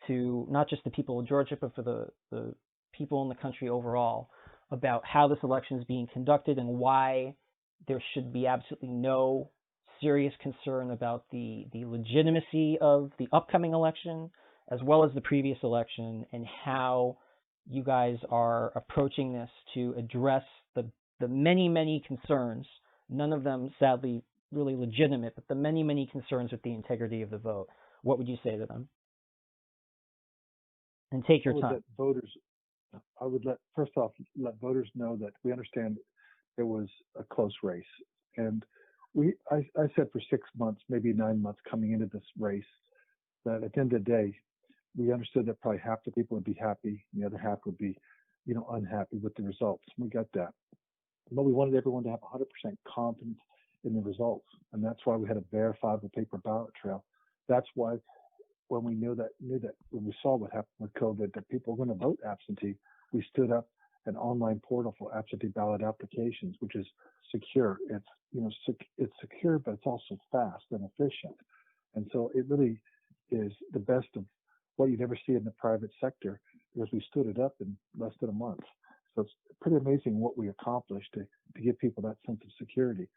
to not just the people of Georgia, but for the people in the country overall, about how this election is being conducted and why there should be absolutely no serious concern about the legitimacy of the upcoming election, as well as the previous election, and how you guys are approaching this to address the many, many concerns, none of them sadly really legitimate, but the many, many concerns with the integrity of the vote. What would you say to them? And take your I would time. let voters. I would first off let voters know that we understand it was a close race, and I said for 6 months, maybe 9 months coming into this race, that at the end of the day, we understood that probably half the people would be happy, and the other half would be, unhappy with the results. We got that, but we wanted everyone to have 100% confidence in the results, and that's why we had a verifiable paper ballot trail. That's why when we knew that when we saw what happened with COVID, that people were going to vote absentee, we stood up an online portal for absentee ballot applications, which is secure. It's secure, but it's also fast and efficient. And so it really is the best of what you never see in the private sector, because we stood it up in less than a month. So it's pretty amazing what we accomplished to give people that sense of security.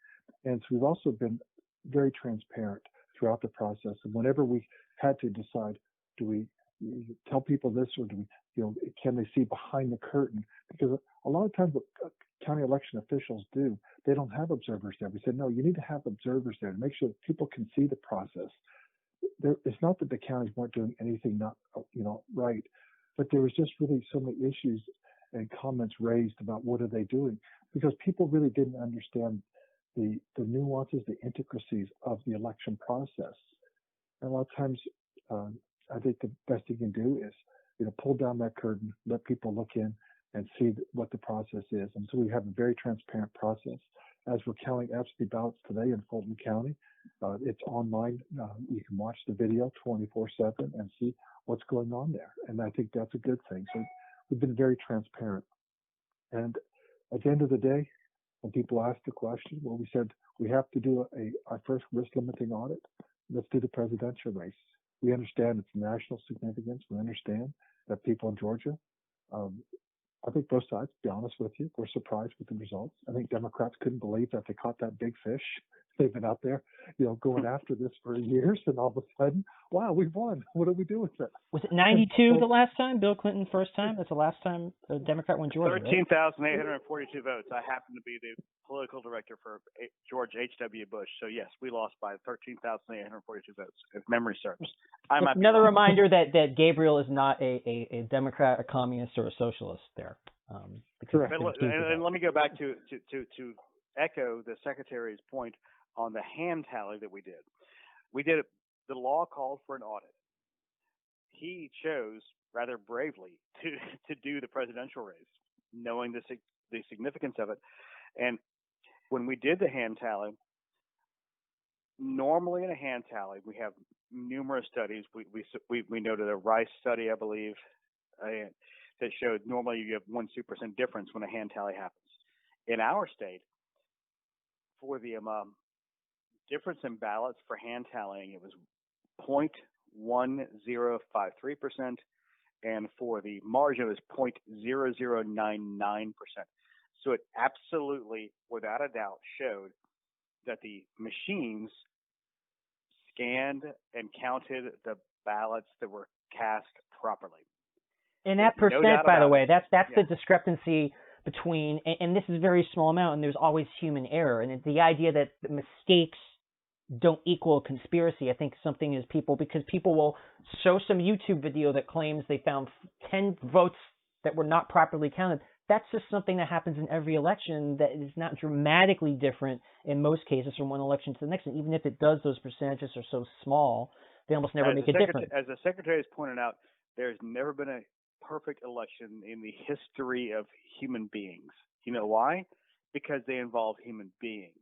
And so we've also been very transparent throughout the process. And whenever we had to decide, do we tell people this, or do we, can they see behind the curtain? Because a lot of times what county election officials do, they don't have observers there. We said, no, you need to have observers there to make sure that people can see the process. It's not that the counties weren't doing anything not, right, but there was just really so many issues and comments raised about what are they doing, because people really didn't understand the nuances, the intricacies of the election process. And a lot of times, I think the best you can do is, pull down that curtain, let people look in and see what the process is. And so we have a very transparent process. As we're counting absentee ballots today in Fulton County, it's online. You can watch the video 24/7 and see what's going on there. And I think that's a good thing. So we've been very transparent. And at the end of the day, when people ask the question, well, we said we have to do our first risk limiting audit. Let's do the presidential race. We understand its national significance. We understand that people in Georgia, I think both sides, to be honest with you, were surprised with the results. I think Democrats couldn't believe that they caught that big fish. They've been out there, going after this for years, and all of a sudden, wow, we won. What do we do with it? Was it 92 the last time? Bill Clinton first time? That's the last time a Democrat won Georgia, 13,842 votes. I happen to be the political director for George H.W. Bush. So, yes, we lost by 13,842 votes, if memory serves. Another reminder that Gabriel is not a Democrat, a communist, or a socialist there. Correct. And let me go back to echo the Secretary's point on the hand tally that we did. We did it. The law called for an audit. He chose rather bravely to do the presidential race, knowing the significance of it. And when we did the hand tally, normally in a hand tally, we have numerous studies. We noted a Rice study, I believe, that showed normally you have 1-2% difference when a hand tally happens. In our state, for the difference in ballots for hand tallying, it was 0.1053%, and for the margin, it was 0.0099%. So it absolutely, without a doubt, showed that the machines scanned and counted the ballots that were cast properly. And that percent, by the way, that's the discrepancy between, and this is a very small amount, and there's always human error. And it's the idea that the mistakes don't equal conspiracy. I think something is because people will show some YouTube video that claims they found 10 votes that were not properly counted. That's just something that happens in every election that is not dramatically different in most cases from one election to the next. And even if it does, those percentages are so small, they almost never make a difference. As the Secretary has pointed out, there's never been a perfect election in the history of human beings. You know why? Because they involve human beings.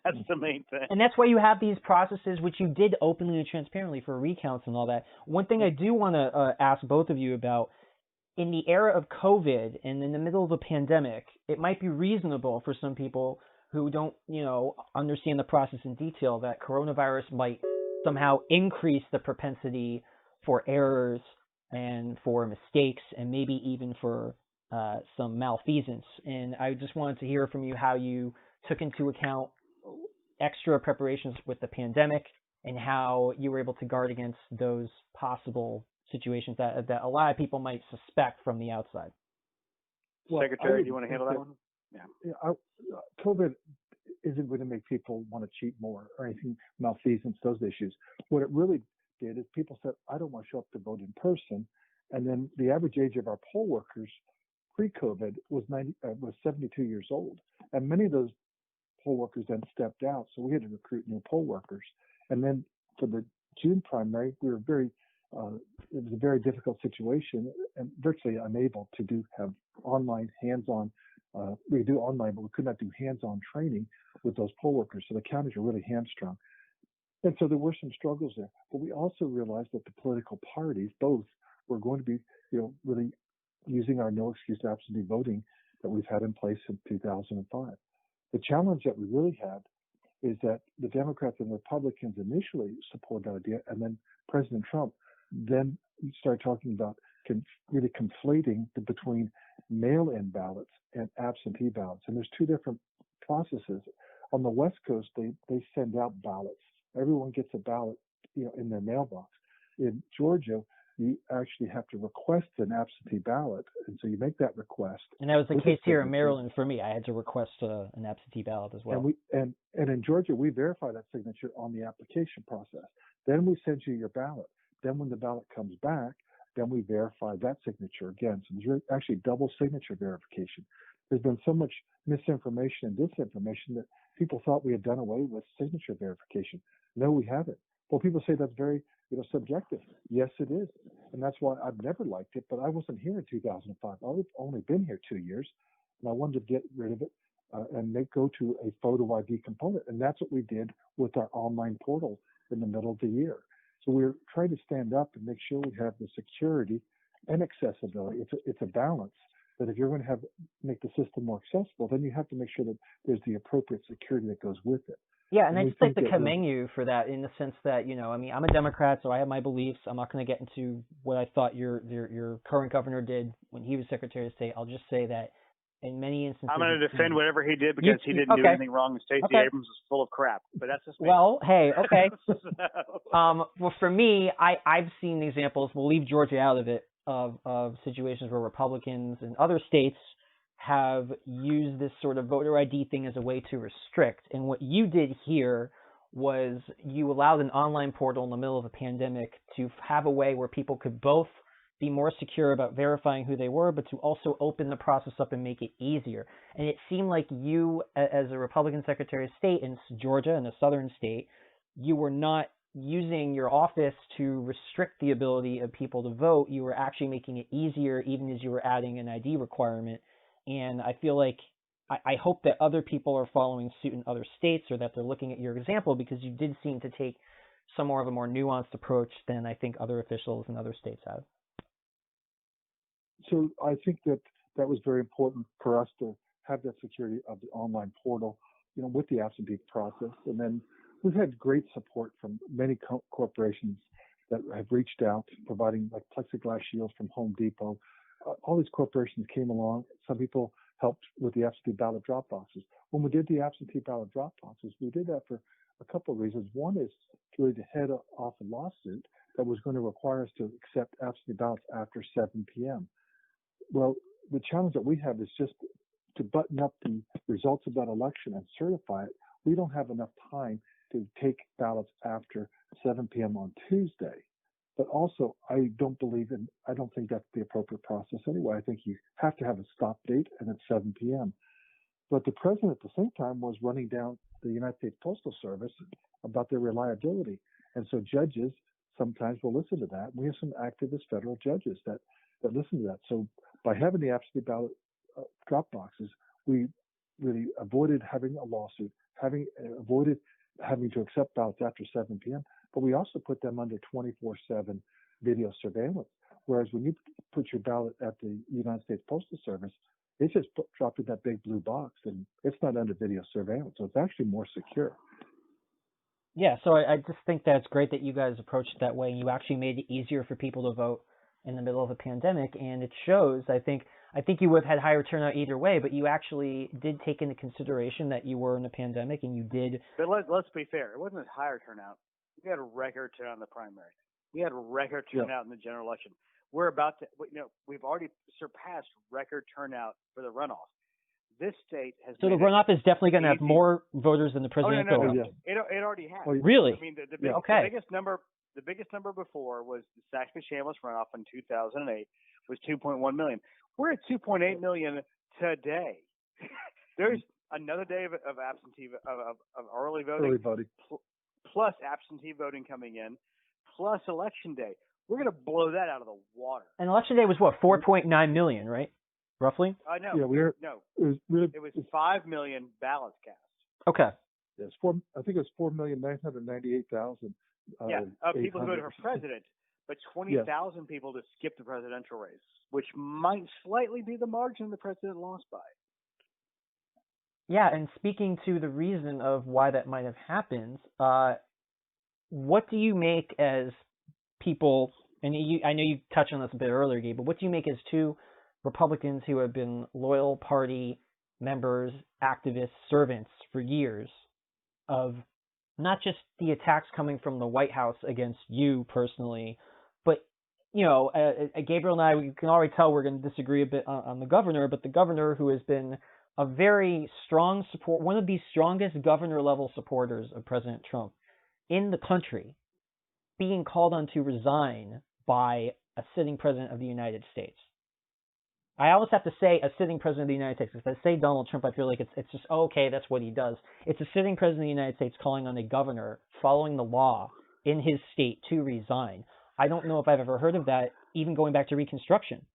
That's the main thing. And that's why you have these processes, which you did openly and transparently for recounts and all that. One thing I do want to ask both of you about, in the era of COVID and in the middle of a pandemic, it might be reasonable for some people who don't, understand the process in detail that coronavirus might somehow increase the propensity for errors and for mistakes and maybe even for some malfeasance. And I just wanted to hear from you how you took into account extra preparations with the pandemic and how you were able to guard against those possible situations that a lot of people might suspect from the outside. Well, Secretary, do you want to handle that one? Yeah. COVID isn't going to make people want to cheat more or anything, malfeasance, those issues. What it really did is people said, I don't want to show up to vote in person. And then the average age of our poll workers pre-COVID was 72 years old. And many of those poll workers then stepped out, so we had to recruit new poll workers. And then for the June primary, we were it was a very difficult situation and virtually unable to have online, hands-on. We could do online, but we could not do hands-on training with those poll workers. So the counties are really hamstrung. And so there were some struggles there. But we also realized that the political parties, both, were going to be, really using our no excuse absentee voting that we've had in place since 2005. The challenge that we really had is that the Democrats and Republicans initially supported the idea, and then President Trump then started talking about really conflating between mail-in ballots and absentee ballots. And there's two different processes. On the West Coast, they send out ballots. Everyone gets a ballot, in their mailbox. In Georgia, you actually have to request an absentee ballot, and so you make that request. And that was the case here in Maryland for me. I had to request an absentee ballot as well. And in Georgia, we verify that signature on the application process. Then we send you your ballot. Then when the ballot comes back, then we verify that signature again. So there's actually double signature verification. There's been so much misinformation and disinformation that people thought we had done away with signature verification. No, we haven't. Well, people say that's very subjective. Yes, it is. And that's why I've never liked it, but I wasn't here in 2005. I've only been here 2 years, and I wanted to get rid of it and go to a photo ID component. And that's what we did with our online portal in the middle of the year. So we're trying to stand up and make sure we have the security and accessibility. It's a balance that if you're going to make the system more accessible, then you have to make sure that there's the appropriate security that goes with it. Yeah, and I just like to commend you for that in the sense that, I'm a Democrat, so I have my beliefs. I'm not going to get into what I thought your current governor did when he was Secretary of State. I'll just say that in many instances... I'm going to defend whatever he did because he didn't do anything wrong, and Stacey Abrams was full of crap. But that's just me. Well, hey, okay. Well, for me, I've seen examples, we'll leave Georgia out of it, of situations where Republicans in other states have used this sort of voter ID thing as a way to restrict. And what you did here was you allowed an online portal in the middle of a pandemic to have a way where people could both be more secure about verifying who they were, but to also open the process up and make it easier. And it seemed like you, as a Republican Secretary of State in Georgia, in a southern state, you were not using your office to restrict the ability of people to vote. You were actually making it easier, even as you were adding an ID requirement. And I feel like I hope that other people are following suit in other states, or that they're looking at your example, because you did seem to take some more of a more nuanced approach than I think other officials in other states have. So I think that was very important for us to have that security of the online portal, with the absentee process. And then we've had great support from many corporations that have reached out, providing like plexiglass shields from Home Depot. All these corporations came along. Some people helped with the absentee ballot drop boxes. When we did the absentee ballot drop boxes, we did that for a couple of reasons. One is really to head off a lawsuit that was going to require us to accept absentee ballots after 7 p.m. Well, the challenge that we have is just to button up the results of that election and certify it. We don't have enough time to take ballots after 7 p.m. on Tuesday. But also, I don't think that's the appropriate process anyway. I think you have to have a stop date, and it's 7 p.m. But the president at the same time was running down the United States Postal Service about their reliability. And so judges sometimes will listen to that. We have some activist federal judges that listen to that. So by having the absentee ballot drop boxes, we really avoided having a lawsuit, avoided having to accept ballots after 7 p.m., but we also put them under 24/7 video surveillance. Whereas when you put your ballot at the United States Postal Service, it's just dropped in that big blue box, and it's not under video surveillance, so it's actually more secure. Yeah, so I just think that's great that you guys approached it that way, and you actually made it easier for people to vote in the middle of a pandemic, and it shows. I think you would have had higher turnout either way, but you actually did take into consideration that you were in a pandemic, and you did. But let's be fair. It wasn't a higher turnout. We had a record turnout in the primary. We had a record turnout in the general election. We're about to, we've already surpassed record turnout for the runoff. This state has. So the runoff is definitely going to have more voters than the presidential. No. It already has. Really? I mean, the the biggest number before was the Saxby-Chambliss runoff in 2008 was 2.1 million. We're at 2.8 million today. There's another day of absentee of early voting, plus absentee voting coming in, plus election day. We're going to blow that out of the water. And election day was what, 4.9 million, right? Roughly? No. Yeah, It was 5 million ballots cast. Okay. Yes, I think it was 4,998,000. Of people who voted for president, but 20,000 people to skip the presidential race, which might slightly be the margin the president lost by. Yeah, and speaking to the reason of why that might have happened, what do you make as people, and I know you touched on this a bit earlier, Gabe, but what do you make as two Republicans who have been loyal party members, activists, servants for years of not just the attacks coming from the White House against you personally, but, you know, Gabriel and I, we can already tell we're going to disagree a bit on the governor, but the governor who has been a very strong support, one of the strongest governor level supporters of President Trump in the country, being called on to resign by a sitting president of the United States. I always have to say a sitting president of the United States. If I say Donald Trump, I feel like it's just, okay, that's what he does. It's a sitting president of the United States calling on a governor following the law in his state to resign. I don't know if I've ever heard of that, even going back to Reconstruction.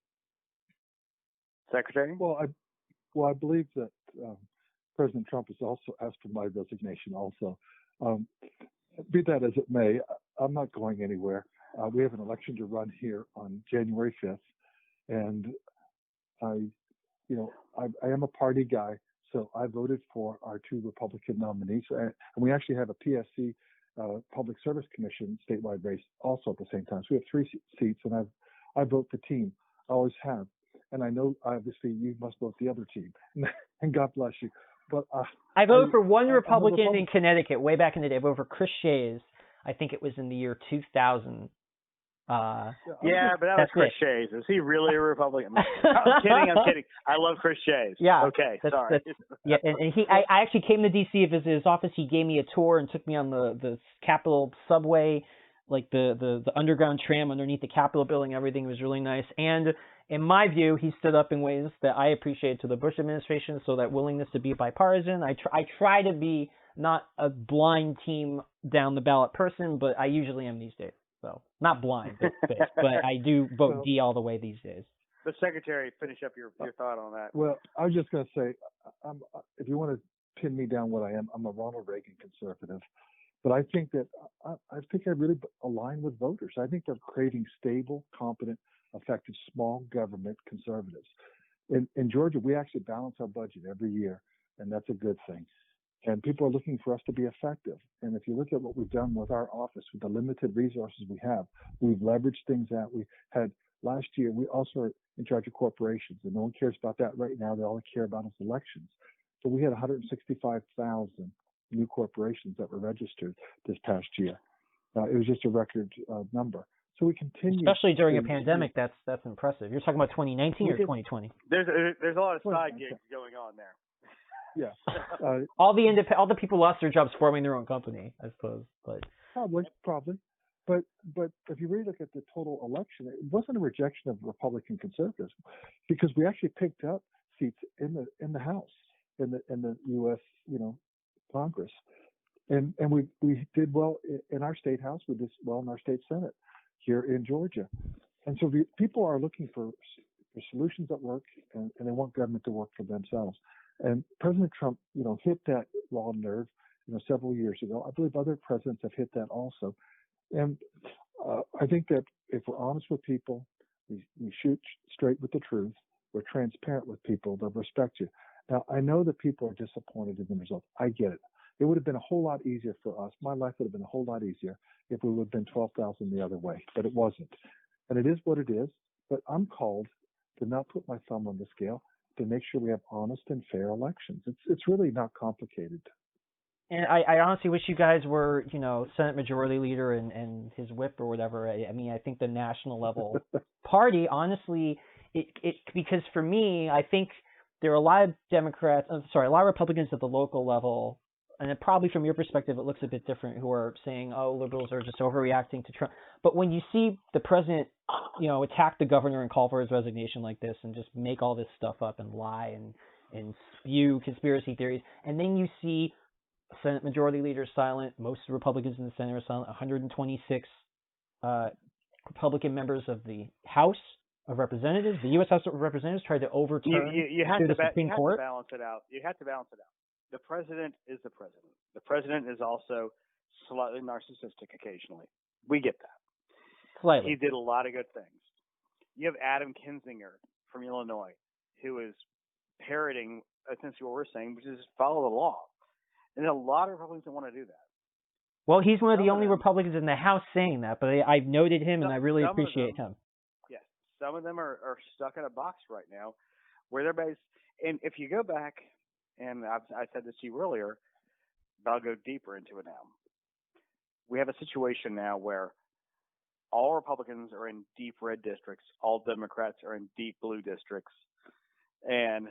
Secretary? Well, I believe that President Trump has also asked for my resignation also. Be that as it may, I'm not going anywhere. We have an election to run here on January 5th, and I am a party guy, so I voted for our two Republican nominees, and we actually have a PSC, Public Service Commission statewide race also at the same time. So we have 3 seats, and I vote the team. I always have, and I know obviously you must vote the other team, and God bless you. But I voted for one Republican in Connecticut way back in the day. I voted for Chris Shays. I think it was in the year 2000. But that was Chris Shays. Is he really a Republican? I'm kidding. I love Chris Shays. Yeah. Okay. Sorry. Yeah, and I actually came to DC to visit his office. He gave me a tour and took me on the Capitol subway, like the underground tram underneath the Capitol building. Everything was really nice. And in my view, he stood up in ways that I appreciated to the Bush administration. So that willingness to be bipartisan. I try to be not a blind team down the ballot person, but I usually am these days. So not blind, but I do vote D all the way these days. The Secretary, finish up your thought on that. Well, I was just going to say, if you want to pin me down what I am, I'm a Ronald Reagan conservative. But I think that I really align with voters. I think they're craving stable, competent, effective small government conservatives. In Georgia, we actually balance our budget every year, and that's a good thing. And people are looking for us to be effective. And if you look at what we've done with our office, with the limited resources we have, we've leveraged things out. We had last year, we also are in charge of corporations, and no one cares about that right now. They all care about is elections. So we had 165,000 new corporations that were registered this past year. It was just a record number. So we continue. Especially during a pandemic, that's impressive. You're talking about 2019 or 2020? There's a lot of side gigs going on there. Yeah. All the people lost their jobs forming their own company, I suppose. But probably. But if you really look at the total election, it wasn't a rejection of Republican conservatives, because we actually picked up seats in the House, in the U.S. Congress, and we did well in our state House. We did well in our state Senate here in Georgia, and so people are looking for solutions that work, and they want government to work for themselves. And President Trump, hit that raw nerve, several years ago. I believe other presidents have hit that also. And I think that if we're honest with people, we shoot straight with the truth, we're transparent with people, they'll respect you. Now, I know that people are disappointed in the results. I get it. It would have been a whole lot easier for us. My life would have been a whole lot easier if we would have been 12,000 the other way, but it wasn't. And it is what it is. But I'm called to not put my thumb on the scale, to make sure we have honest and fair elections. It's really not complicated. And I honestly wish you guys were, Senate Majority Leader and his whip or whatever. I mean, I think the national level party, honestly, because for me, I think there are a lot of Republicans at the local level, and then probably from your perspective, it looks a bit different, who are saying, oh, liberals are just overreacting to Trump. But when you see the president, attack the governor and call for his resignation like this and just make all this stuff up and lie and spew conspiracy theories, and then you see Senate Majority Leader silent, most Republicans in the Senate are silent, 126 Republican members of the House of Representatives, the U.S. House of Representatives, tried to overturn the Supreme Court. You have to balance it out. You have to balance it out. The president is the president. The president is also slightly narcissistic occasionally. We get that. Slightly. He did a lot of good things. You have Adam Kinzinger from Illinois, who is parroting essentially what we're saying, which is follow the law. And a lot of Republicans don't want to do that. Well, he's one of the only Republicans in the House saying that, but I've noted him, and I really appreciate him. Yes, some of them are stuck in a box right now where they're based. And if you go back, and I said this to you earlier, but I'll go deeper into it now. We have a situation now where all Republicans are in deep red districts, all Democrats are in deep blue districts, and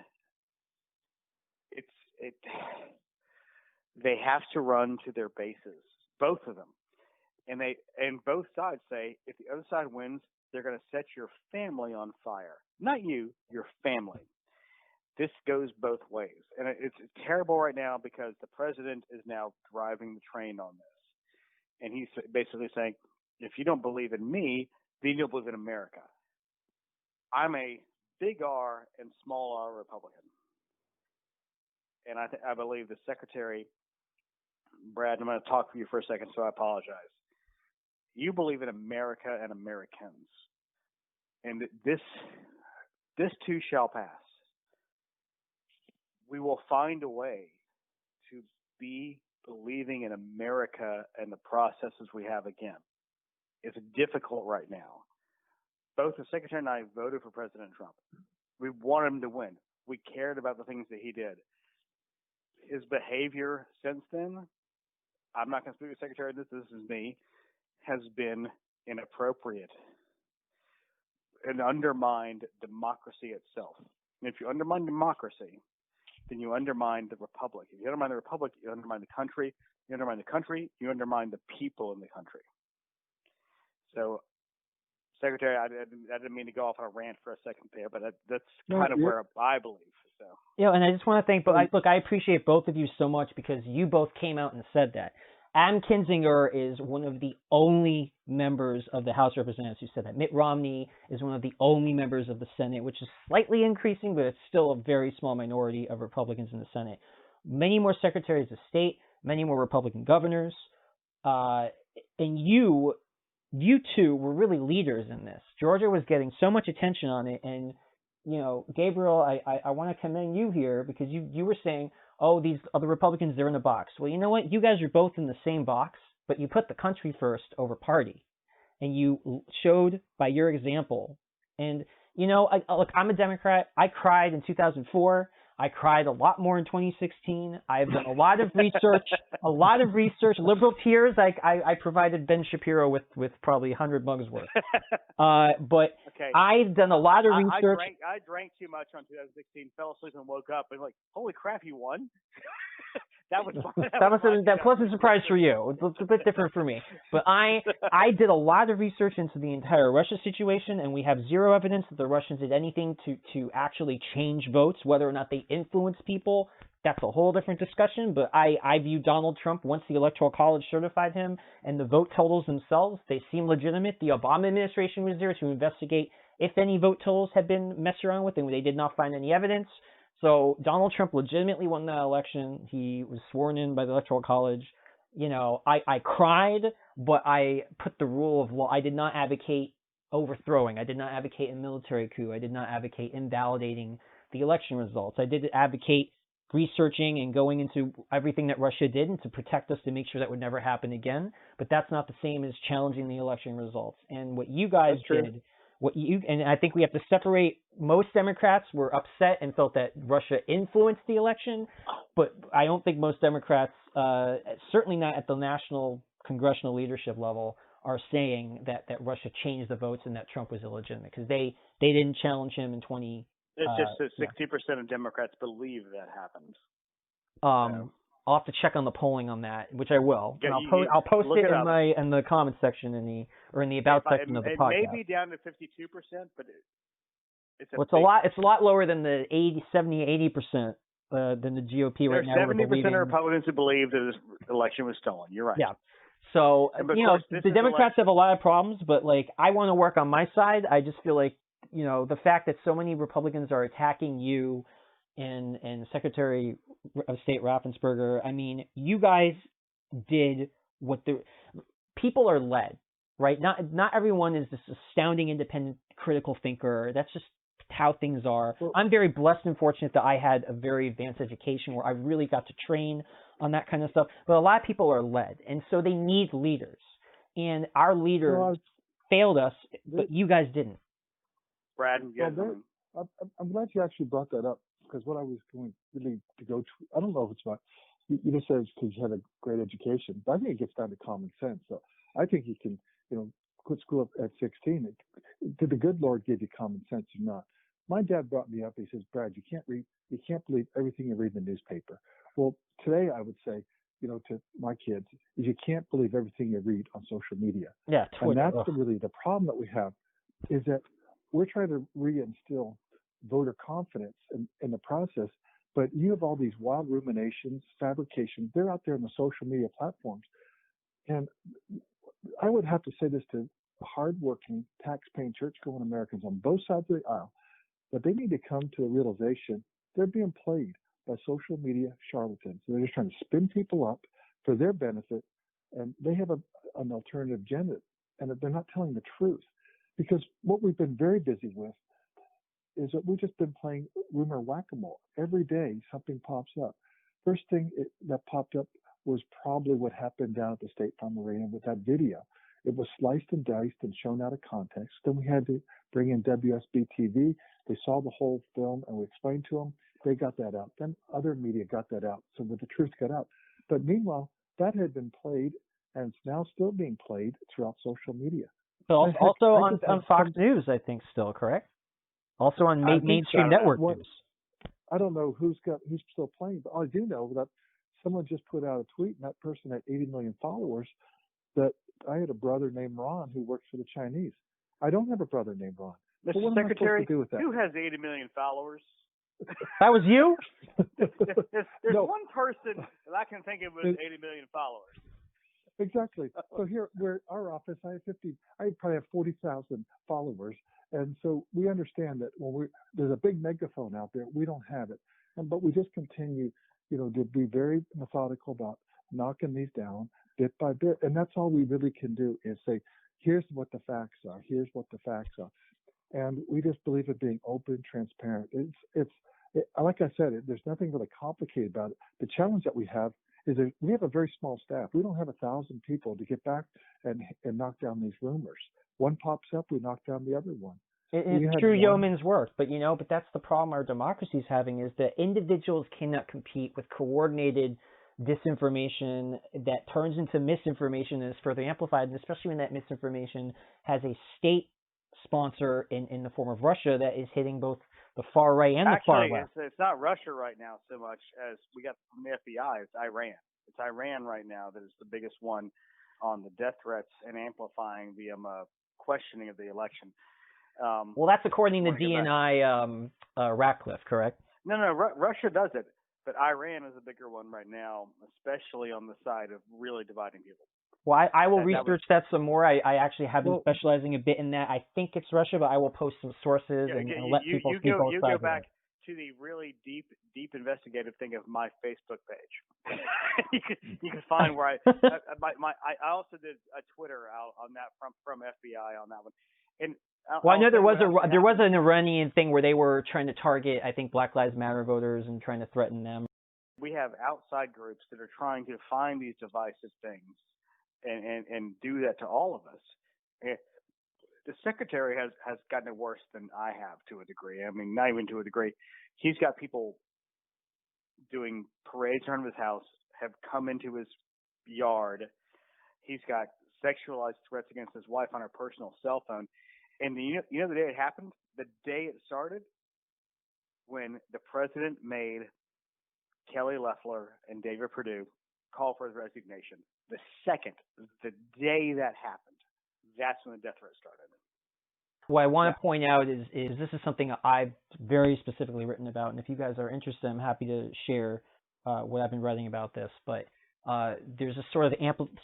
they have to run to their bases, both of them, and both sides say if the other side wins, they're going to set your family on fire, not you, your family. This goes both ways, and it's terrible right now because the president is now driving the train on this, and he's basically saying, if you don't believe in me, then you don't believe in America. I'm a big R and small r Republican, and I believe the Secretary, Brad, I'm going to talk for you for a second, so I apologize. You believe in America and Americans, and this too shall pass. We will find a way to be believing in America and the processes we have again. It's difficult right now. Both the Secretary and I voted for President Trump. We wanted him to win. We cared about the things that he did. His behavior since then, I'm not going to speak to the Secretary, this is me, has been inappropriate and undermined democracy itself. And if you undermine democracy, then you undermine the republic. If you undermine the republic, you undermine the country. You undermine the country, you undermine the people in the country. So, Secretary, I didn't mean to go off on a rant for a second there, but that's kind of where I believe. So. And I just want to thank, I appreciate both of you so much because you both came out and said that. Adam Kinzinger is one of the only members of the House of Representatives who said that. Mitt Romney is one of the only members of the Senate, which is slightly increasing, but it's still a very small minority of Republicans in the Senate. Many more secretaries of state, many more Republican governors, and you two were really leaders in this. Georgia was getting so much attention on it, and Gabriel, I want to commend you here because you were saying, oh, these other Republicans, they're in a box. Well, you know what? You guys are both in the same box, but you put the country first over party. And you showed by your example. And, look, I'm a Democrat. I cried in 2004. I cried a lot more in 2016. I've done a lot of research, liberal tears. I provided Ben Shapiro with probably 100 mugs worth. But okay. I've done a lot of research. I drank too much on 2016, fell asleep and woke up and like, holy crap, you won. That wasn't a surprise for you. It's a bit different for me. But I did a lot of research into the entire Russia situation, and we have zero evidence that the Russians did anything to actually change votes, whether or not they influenced people. That's a whole different discussion. But I view Donald Trump, once the Electoral College certified him, and the vote totals themselves, they seem legitimate. The Obama administration was there to investigate if any vote totals had been messed around with, and they did not find any evidence. So Donald Trump legitimately won that election. He was sworn in by the Electoral College. I cried, but I put the rule of law. I did not advocate overthrowing. I did not advocate a military coup. I did not advocate invalidating the election results. I did advocate researching and going into everything that Russia did and to protect us to make sure that would never happen again. But that's not the same as challenging the election results. And what you guys did... And I think we have to separate. Most Democrats were upset and felt that Russia influenced the election, but I don't think most Democrats, certainly not at the national congressional leadership level, are saying that Russia changed the votes and that Trump was illegitimate because they didn't challenge him in 20. It's just that 60% of Democrats believe that happened. I'll have to check on the polling on that, which I will. Yeah, And I'll post look it it up. in the comments section in the about section of the podcast. It may be down to 52%, but it's Well, it's a lot lower than the 70-80% than the GOP right now. 70% of Republicans who believe that this election was stolen. You're right. Yeah. So, the Democrats have a lot of problems, but, like, I want to work on my side. I just feel like, the fact that so many Republicans are attacking you and Secretary of State Raffensperger, I mean, you guys did what people are led, right? Not everyone is this astounding independent critical thinker. That's just how things are. Well, I'm very blessed and fortunate that I had a very advanced education where I really got to train on that kind of stuff. But a lot of people are led, and so they need leaders. And our leaders failed us, but you guys didn't. Brad, I'm glad you actually brought that up, because what I was going really to go to, I don't know if it's about, you just said it's because you had a great education, but I think it gets down to common sense. So I think you can, quit school at 16. Did the good Lord give you common sense or not? My dad brought me up. He says, Brad, you can't believe everything you read in the newspaper. Well, today I would say, to my kids, is you can't believe everything you read on social media. Yeah, Twitter. And that's really the problem that we have, is that we're trying to reinstill voter confidence in the process, but you have all these wild ruminations, fabrications. They're out there on the social media platforms. And I would have to say this to hardworking, tax-paying, church-going Americans on both sides of the aisle, but they need to come to a realization they're being played by social media charlatans. They're just trying to spin people up for their benefit, and they have an alternative agenda, and they're not telling the truth. Because what we've been very busy with is that we've just been playing rumor whack-a-mole. Every day something pops up. First thing that popped up was probably what happened down at the State Farm Arena with that video. It was sliced and diced and shown out of context. Then we had to bring in WSB TV. They saw the whole film, and we explained to them. They got that out. Then other media got that out, so that the truth got out. But meanwhile, that had been played, and it's now still being played throughout social media. But also on Fox News, I think, still, correct? Also on mainstream network news. I don't know who's still playing, but I do know that someone just put out a tweet, and that person had 80 million followers, that I had a brother named Ron who works for the Chinese. I don't have a brother named Ron. Mr. Secretary, do with that? who has 80 million followers? That was you? There's one person that I can think of with 80 million followers. Exactly. So here, where our office, I probably have 40,000 followers, and so we understand that when there's a big megaphone out there, we don't have it, but we just continue, to be very methodical about knocking these down bit by bit, and that's all we really can do is say, here's what the facts are, here's what the facts are, and we just believe in being open, transparent. It's like I said, there's nothing really complicated about it. The challenge that we have is that we have a very small staff. We don't have 1,000 people to get back and knock down these rumors. One pops up, we knock down the other one. It's true yeoman's work, but that's the problem our democracy is having, is that individuals cannot compete with coordinated disinformation that turns into misinformation and is further amplified, and especially when that misinformation has a state sponsor in the form of Russia that is hitting both the far right and the far left. It's not Russia right now so much as we got from the FBI. It's Iran. It's Iran right now that is the biggest one on the death threats and amplifying the questioning of the election. Well, that's according to DNI Ratcliffe, correct? No, Russia does it, but Iran is a bigger one right now, especially on the side of really dividing people. Well, I will research that some more. I actually have been specializing a bit in that. I think it's Russia, but I will post some sources and let people see both sides. You go back to the really deep investigative thing of my Facebook page. you can find where I also did a Twitter out on that from FBI on that one. And I know there was an Iranian thing where they were trying to target, I think, Black Lives Matter voters and trying to threaten them. We have outside groups that are trying to find these divisive things and do that to all of us. And the secretary has gotten it worse than I have to a degree. I mean, not even to a degree. He's got people doing parades around his house, have come into his yard. He's got sexualized threats against his wife on her personal cell phone. And the day it happened? The day it started? When the president made Kelly Loeffler and David Perdue call for his resignation. The day that happened, that's when the death threat started. What I want to point out is this is something I've very specifically written about, and if you guys are interested, I'm happy to share what I've been writing about this. But there's a sort of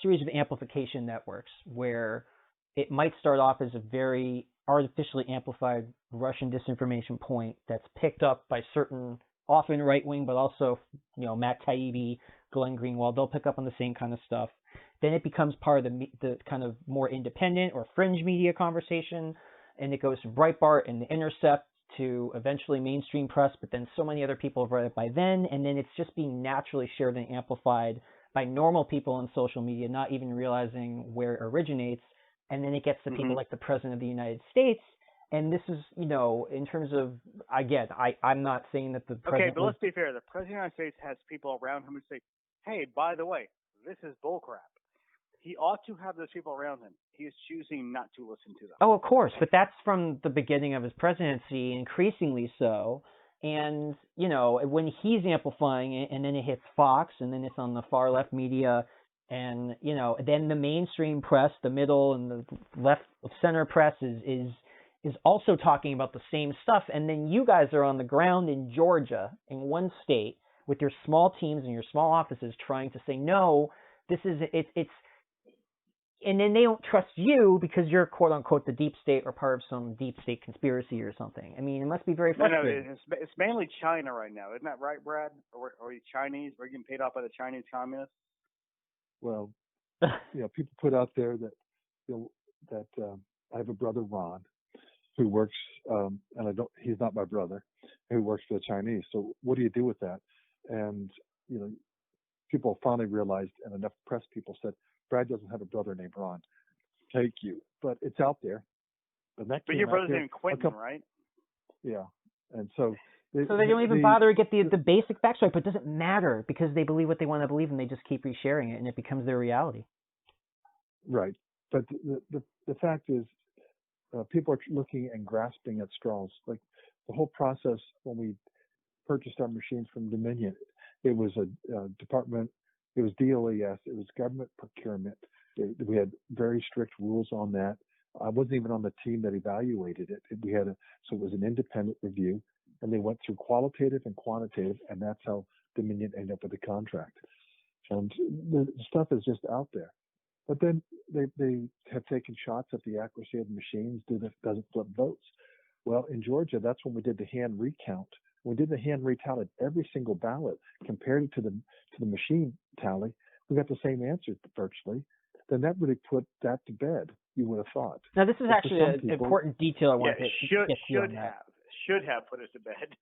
series of amplification networks where it might start off as a very artificially amplified Russian disinformation point that's picked up by certain, often right-wing, but also, Matt Taibbi, Glenn Greenwald, they'll pick up on the same kind of stuff. Then it becomes part of the kind of more independent or fringe media conversation, and it goes from Breitbart and The Intercept to eventually mainstream press, but then so many other people have read it by then, and then it's just being naturally shared and amplified by normal people on social media, not even realizing where it originates. And then it gets to people like the President of the United States. And this is, in terms of, again, I'm not saying that the President... Okay, but let's be fair. The President of the United States has people around him who say, hey, by the way, this is bullcrap. He ought to have those people around him. He is choosing not to listen to them. Oh, of course. But that's from the beginning of his presidency, increasingly so. And, when he's amplifying it, and then it hits Fox, and then it's on the far left media, and, then the mainstream press, the middle and the left of center press is also talking about the same stuff. And then you guys are on the ground in Georgia, in one state, with your small teams and your small offices trying to say, no, this is, it's, and then they don't trust you because you're quote unquote the deep state or part of some deep state conspiracy or something. I mean, it must be very frustrating. No, it's mainly China right now. Isn't that right, Brad? Or are you Chinese? We're getting paid off by the Chinese communists? Well, people put out there that I have a brother, Ron, who works, and he's not my brother, who works for the Chinese. So what do you do with that? And, people finally realized, and enough press people said, Brad doesn't have a brother named Ron. Thank you. But it's out there. But your brother's named Quentin, right? Yeah. And so... So they don't even bother to get the basic facts right, but it doesn't matter because they believe what they want to believe and they just keep resharing it and it becomes their reality. Right. But the fact is, people are looking and grasping at straws. Like the whole process when we purchased our machines from Dominion, it was a department, it was DOES, it was government procurement. We had very strict rules on that. I wasn't even on the team that evaluated it. So it was an independent review. And they went through qualitative and quantitative, and that's how Dominion ended up with the contract. And the stuff is just out there. But then they have taken shots at the accuracy of the machines. Does it flip votes? Well, in Georgia, that's when we did the hand recount. When we did the hand retally every single ballot, compared it to the machine tally, we got the same answer virtually. Then that really put that to bed, you would have thought. Now, this is actually an important detail I want to get to on that. Should have put us to bed.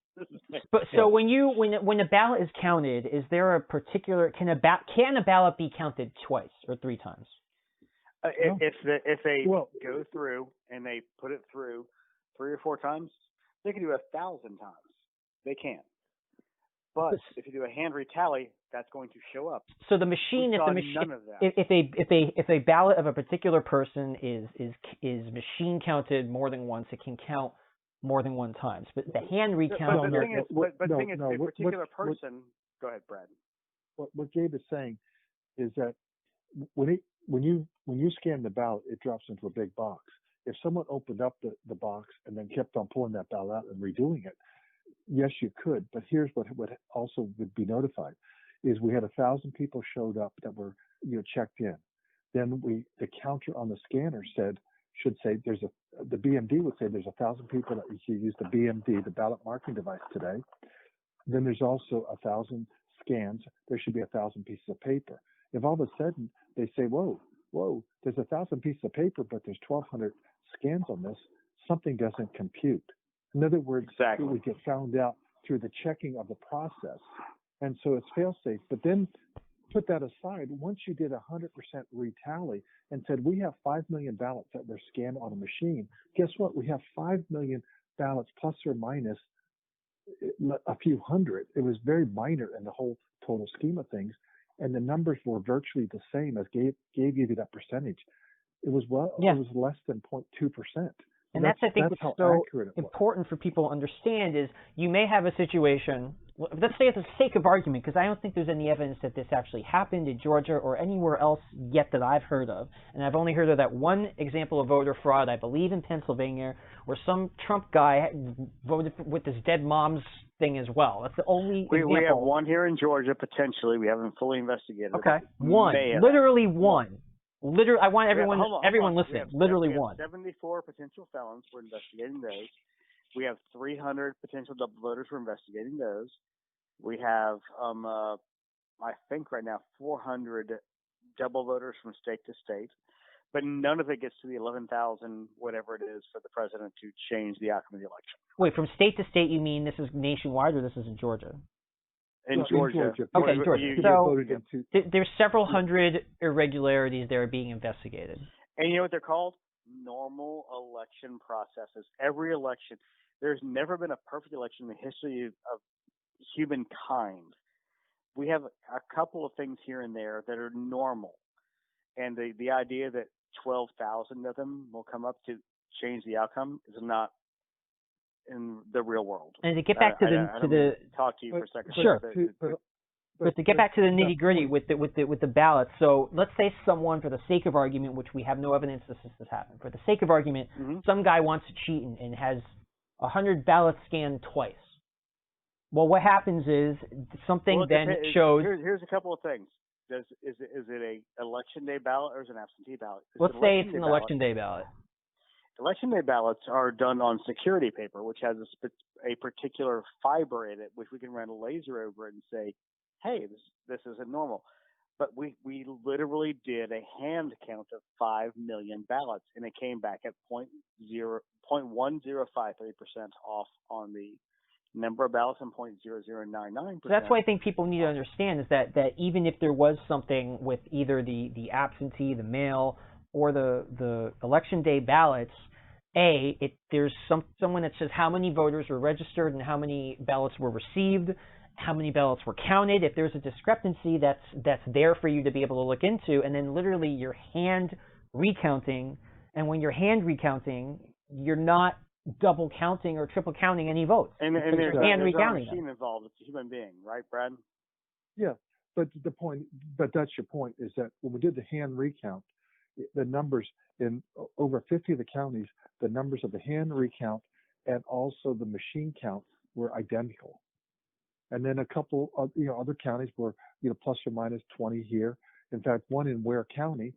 But so when a ballot is counted, is there a particular can a ballot be counted twice or three times? If they go through and they put it through 3 or 4 times, they can do 1,000 times. They can. But if you do a hand retally, that's going to show up. So the machine, if a ballot of a particular person is machine counted more than once, it can count more than one times, but the hand recount. But the thing is, a particular person. Go ahead, Brad. What Gabe is saying is that when you scan the ballot, it drops into a big box. If someone opened up the box and then kept on pulling that ballot out and redoing it, yes, you could. But here's what also would be notified: is we had 1,000 people showed up that were checked in. Then the counter on the scanner should say the BMD would say there's 1,000 people that use the BMD, the ballot marking device today. Then there's also 1,000 scans. There should be 1,000 pieces of paper. If all of a sudden they say, whoa, there's 1,000 pieces of paper, but there's 1,200 scans on this, something doesn't compute. In other words, It would get found out through the checking of the process. And so it's fail-safe. But then put that aside, once you did 100% retally and said, we have 5 million ballots that were scanned on a machine, guess what? We have 5 million ballots plus or minus a few hundred. It was very minor in the whole total scheme of things. And the numbers were virtually the same as gave you that percentage. It was it was less than 0.2%. And that's I think what's so important for people to understand is you may have a situation let's say for the sake of argument, because I don't think there's any evidence that this actually happened in Georgia or anywhere else yet that I've heard of. And I've only heard of that one example of voter fraud, I believe in Pennsylvania, where some Trump guy voted with his dead mom's thing as well. That's the only example. We have one here in Georgia, potentially. We haven't fully investigated. Okay, one. Literally one. Literally, I want everyone listening. Literally one. 74 potential felons. We're investigating those. We have 300 potential double voters. We're investigating those. We have, I think right now, 400 double voters from state to state. But none of it gets to the 11,000, whatever it is, for the president to change the outcome of the election. Wait, from state to state, you mean this is nationwide or this is in Georgia? In Georgia. Okay, Georgia. So there's several hundred irregularities that are being investigated. And you know what they're called? Normal election processes. Every election. There's never been a perfect election in the history of humankind. We have a couple of things here and there that are normal. And the idea that 12,000 of them will come up to change the outcome is not in the real world. And to get back to the talk to you for a second. Sure. But to get back to the nitty gritty with the ballots, so let's say someone, for the sake of argument, which we have no evidence this has happened, for the sake of argument, some guy wants to cheat and has 100 ballots scanned twice. Well, what happens is something shows. Here's a couple of things. Is it a election day ballot or is it an absentee ballot? Let's say it's an election day ballot. Election day ballots are done on security paper, which has a particular fiber in it, which we can run a laser over it and say, hey, this isn't normal. But we literally did a hand count of 5 million ballots, and it came back at 0.1053% off on the number of ballots and 0.0099%. So that's what I think people need to understand is that even if there was something with either the absentee, the mail, or the election day ballots, there's someone that says how many voters were registered and how many ballots were received, how many ballots were counted. If there's a discrepancy, that's there for you to be able to look into. And then literally you're hand recounting, and when you're hand recounting, you're not double counting or triple counting any votes. And there's hand a recounting machine involved. It's a human being, right, Brad? Yeah, but that's your point, is that when we did the hand recount, the numbers in over 50 of the counties, the numbers of the hand recount and also the machine count were identical. And then a couple of other counties were plus or minus 20 here. In fact, one in Ware County,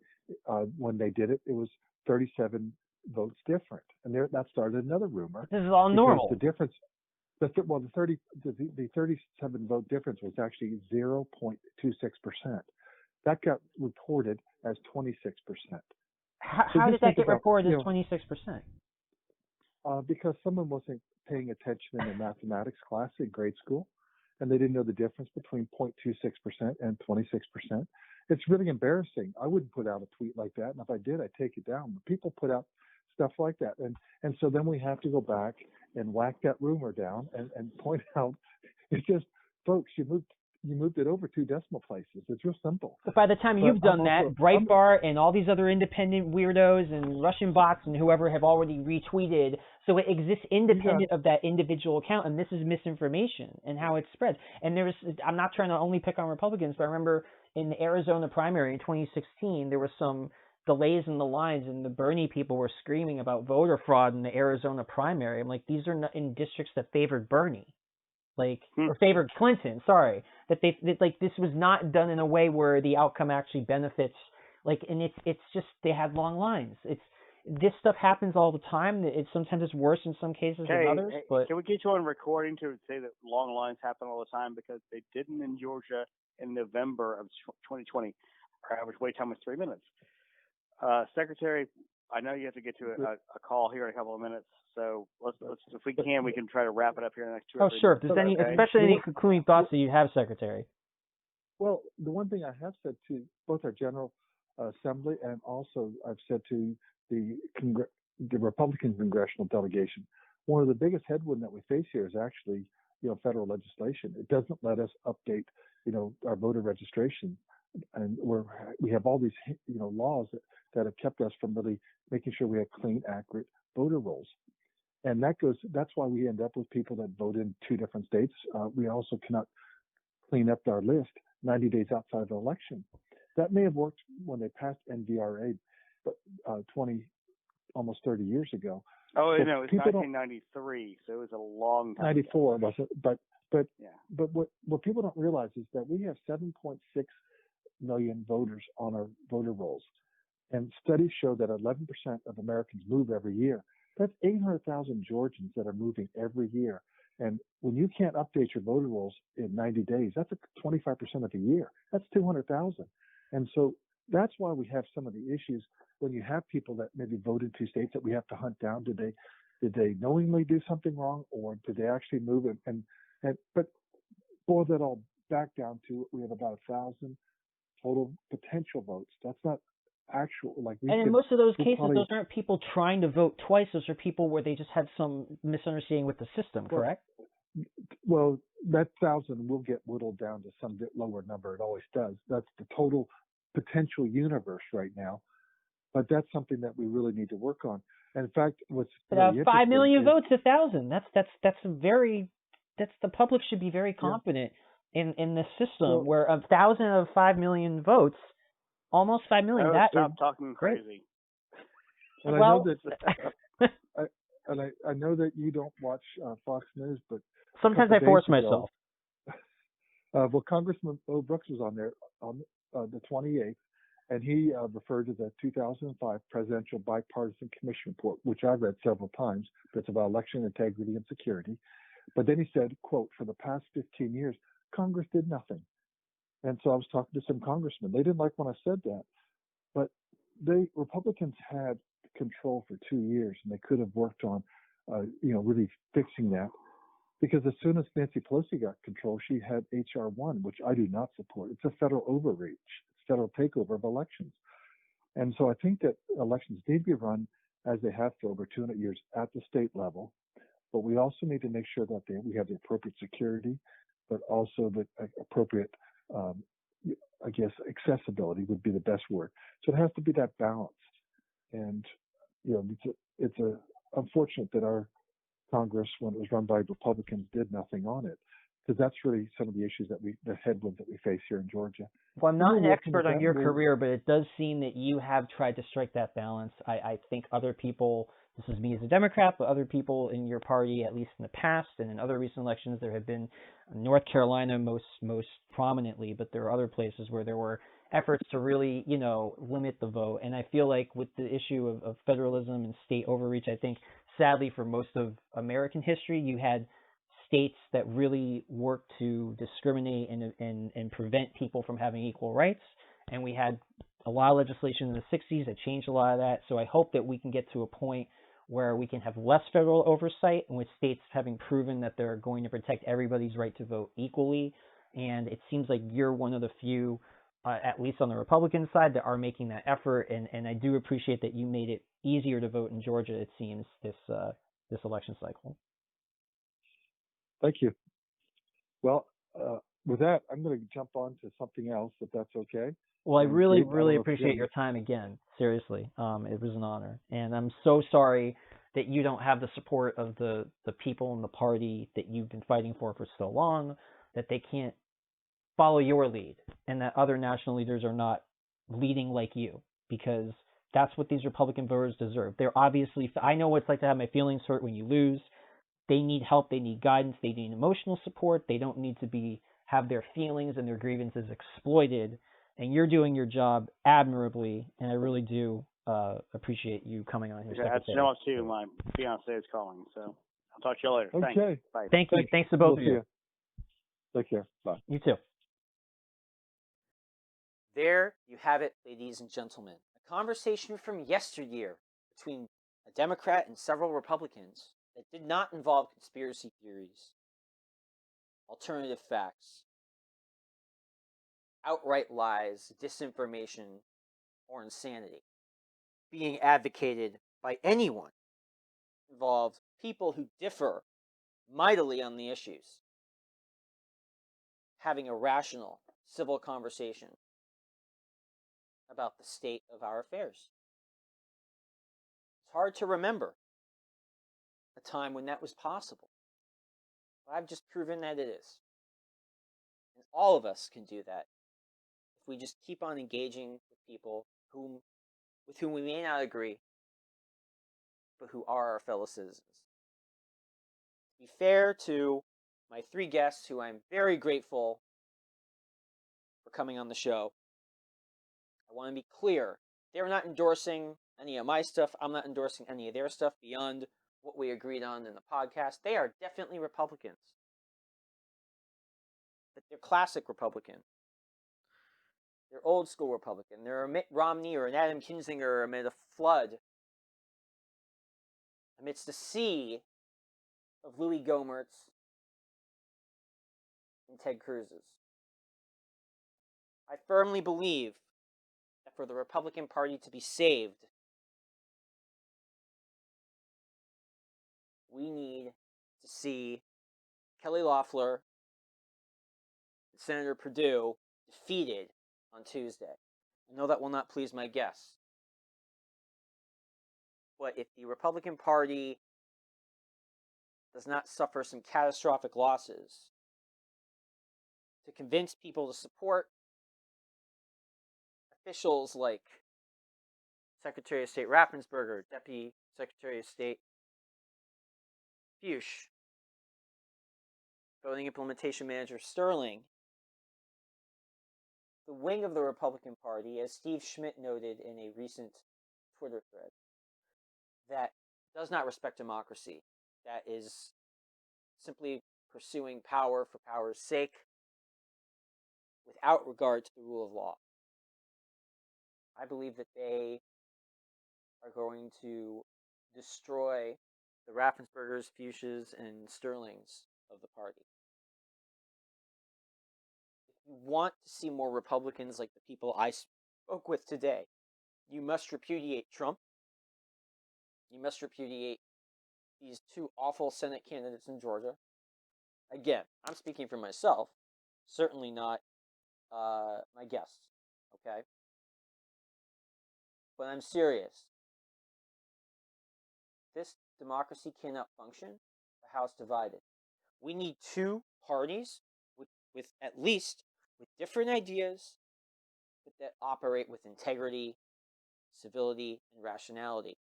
when they did it, it was 37 votes different, and that started another rumor. This is all normal. The difference, the 37 vote difference was actually 0.26%. That got reported as 26%. How did that get reported as 26%? Because someone wasn't paying attention in the mathematics class in grade school, and they didn't know the difference between 0.26% and 26%. It's really embarrassing. I wouldn't put out a tweet like that, and if I did, I'd take it down. But people put out stuff like that, and so then we have to go back and whack that rumor down and point out it's just, folks, you moved it over 2 decimal places. It's real simple. But by the time you've done that, Breitbart and all these other independent weirdos and Russian bots and whoever have already retweeted, so it exists independent of that individual account, and this is misinformation and how it spreads. And I'm not trying to only pick on Republicans, but I remember in the Arizona primary in 2016, there were some delays in the lines, and the Bernie people were screaming about voter fraud in the Arizona primary. I'm like, these are not in districts that favored Bernie. Or favored Clinton, sorry, that this was not done in a way where the outcome actually benefits, and it's just, they had long lines. This stuff happens all the time. Sometimes it's worse in some cases than others. But can we get you on recording to say that long lines happen all the time? Because they didn't in Georgia in November of 2020. Our average wait time was 3 minutes. Secretary, I know you have to get to a call here in a couple of minutes, so let's if we can try to wrap it up here in the next 2 or 3 sure. minutes. If there's especially any concluding thoughts that you have, Secretary. Well, the one thing I have said to both our General Assembly and also I've said to the Republican congressional delegation, one of the biggest headwind that we face here is actually, federal legislation. It doesn't let us update, our voter registration, and we have all these, laws that have kept us from really making sure we have clean, accurate voter rolls. And that's why we end up with people that vote in two different states. We also cannot clean up our list 90 days outside of the election. That may have worked when they passed NVRA, but almost 30 years ago. Oh, So no, it's 1993, so it was a long time 94 ago. was it? But what people don't realize is that we have 7.6 million voters on our voter rolls. And studies show that 11% of Americans move every year. That's 800,000 Georgians that are moving every year. And when you can't update your voter rolls in 90 days, that's 25% of the year. That's 200,000. And so that's why we have some of the issues when you have people that maybe voted two states that we have to hunt down. Did they knowingly do something wrong, or did they actually move it? But boil that all back down to, we have about 1,000 total potential votes. That's not actual, and in most of those cases, those aren't people trying to vote twice. Those are people where they just had some misunderstanding with the system, correct? Well, that 1,000 will get whittled down to some bit lower number. It always does. That's the total potential universe right now. But that's something that we really need to work on. And in fact, what's 5 million votes, 1,000. That's the public should be very confident in this system where 1,000 of 5 million votes, almost 5 million. Stop talking crazy. And well, I know that you don't watch Fox News, but sometimes I force myself. Well, Congressman Bo Brooks was on there on the 28th, and he referred to the 2005 Presidential Bipartisan Commission report, which I've read several times. That's about election integrity and security. But then he said, quote, for the past 15 years, Congress did nothing. And so I was talking to some congressmen. They didn't like when I said that. But Republicans had control for 2 years, and they could have worked on, really fixing that. Because as soon as Nancy Pelosi got control, she had H.R. 1, which I do not support. It's a federal overreach. It's federal takeover of elections. And so I think that elections need to be run as they have for over 200 years at the state level. But we also need to make sure that we have the appropriate security, but also the appropriate, accessibility would be the best word. So it has to be that balance. And, it's unfortunate that our Congress, when it was run by Republicans, did nothing on it, because that's really some of the issues the headwinds that we face here in Georgia. Well, I'm not an expert on your career, but it does seem that you have tried to strike that balance. I think other people, this is me as a Democrat, but other people in your party, at least in the past and in other recent elections, there have been North Carolina most prominently, but there are other places where there were efforts to really, limit the vote. And I feel like with the issue of federalism and state overreach, I think sadly for most of American history, you had states that really worked to discriminate and prevent people from having equal rights. And we had a lot of legislation in the 60s that changed a lot of that. So I hope that we can get to a point where we can have less federal oversight, and with states having proven that they're going to protect everybody's right to vote equally. And it seems like you're one of the few, at least on the Republican side, that are making that effort. And I do appreciate that you made it easier to vote in Georgia, it seems, this election cycle. Thank you. Well, with that, I'm going to jump on to something else, if that's okay. Well, I really appreciate your time again. Seriously, it was an honor. And I'm so sorry that you don't have the support of the people in the party that you've been fighting for so long, that they can't follow your lead, and that other national leaders are not leading like you, because that's what these Republican voters deserve. They're obviously, I know what it's like to have my feelings hurt when you lose. They need help. They need guidance. They need emotional support. They don't need to have their feelings and their grievances exploited. And you're doing your job admirably, and I really do appreciate you coming on here. Yeah, that's no too. My fiance is calling, so I'll talk to you later. Okay. Thanks. Bye. Thank you. Thanks to both of you. Take care. Bye. You too. There you have it, ladies and gentlemen. A conversation from yesteryear between a Democrat and several Republicans that did not involve conspiracy theories, alternative facts, outright lies, disinformation, or insanity being advocated by anyone. Involved people who differ mightily on the issues, having a rational, civil conversation about the state of our affairs. It's hard to remember a time when that was possible. But I've just proven that it is. And all of us can do that if we just keep on engaging with people with whom we may not agree, but who are our fellow citizens. To be fair to my three guests, who I'm very grateful for coming on the show, I want to be clear. They're not endorsing any of my stuff. I'm not endorsing any of their stuff beyond what we agreed on in the podcast. They are definitely Republicans. But they're classic Republican. They're old school Republican. They're a Mitt Romney or an Adam Kinzinger amid a flood, amidst a sea of Louis Gohmerts and Ted Cruz's. I firmly believe that for the Republican Party to be saved, we need to see Kelly Loeffler and Senator Perdue defeated on Tuesday. I know that will not please my guests. But if the Republican Party does not suffer some catastrophic losses, to convince people to support officials like Secretary of State Raffensperger, Deputy Secretary of State Fuchs, Voting Implementation Manager Sterling, the wing of the Republican Party, as Steve Schmidt noted in a recent Twitter thread, that does not respect democracy, that is simply pursuing power for power's sake, without regard to the rule of law. I believe that they are going to destroy the Raffenspergers, Fuchses, and Sterlings of the party. If you want to see more Republicans like the people I spoke with today, you must repudiate Trump. You must repudiate these two awful Senate candidates in Georgia. Again, I'm speaking for myself, certainly not my guests, okay? But I'm serious. This democracy cannot function, the House divided. We need two parties with at least with different ideas, but that operate with integrity, civility, and rationality.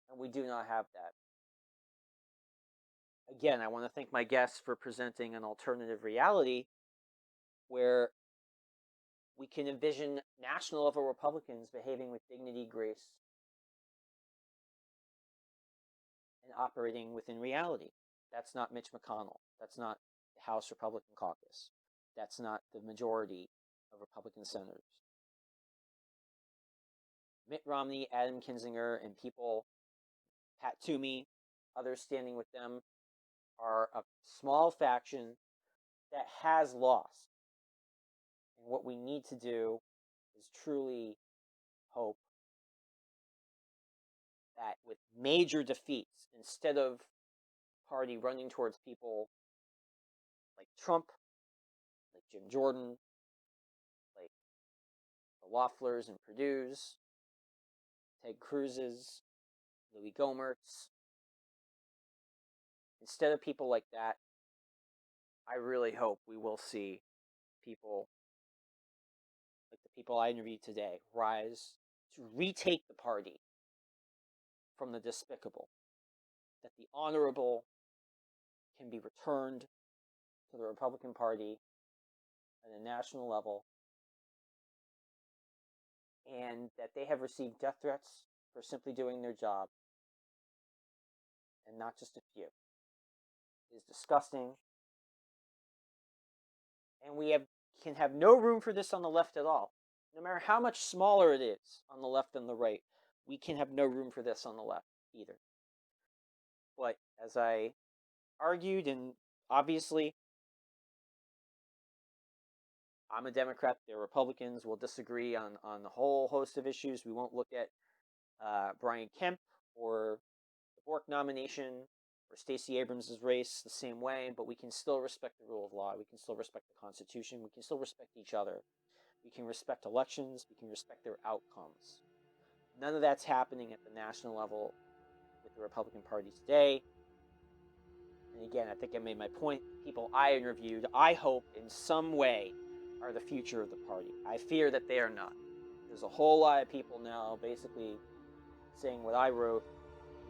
And we do not have that. Again, I want to thank my guests for presenting an alternative reality where we can envision national level Republicans behaving with dignity, grace, and operating within reality. That's not Mitch McConnell. That's not the House Republican caucus. That's not the majority of Republican senators. Mitt Romney, Adam Kinzinger, and people, Pat Toomey, others standing with them, are a small faction that has lost. And what we need to do is truly hope that with major defeats, instead of the party running towards people like Trump, like Jim Jordan, like the Loefflers and Perdue's, Ted Cruz's, Louis Gohmert's, instead of people like that, I really hope we will see people like the people I interviewed today rise to retake the party from the despicable, that the honorable can be returned to the Republican Party at a national level, and that they have received death threats for simply doing their job, and not just a few. It is disgusting, and we can have no room for this on the left at all. No matter how much smaller it is on the left than the right, we can have no room for this on the left either. But as I argued, and obviously I'm a Democrat, they're Republicans, we'll disagree on a whole host of issues. We won't look at Brian Kemp or the Bork nomination or Stacey Abrams' race the same way, but we can still respect the rule of law. We can still respect the Constitution. We can still respect each other. We can respect elections. We can respect their outcomes. None of that's happening at the national level with the Republican Party today. And again, I think I made my point. People I interviewed, I hope in some way, are the future of the party. I fear that they are not. There's a whole lot of people now basically saying what I wrote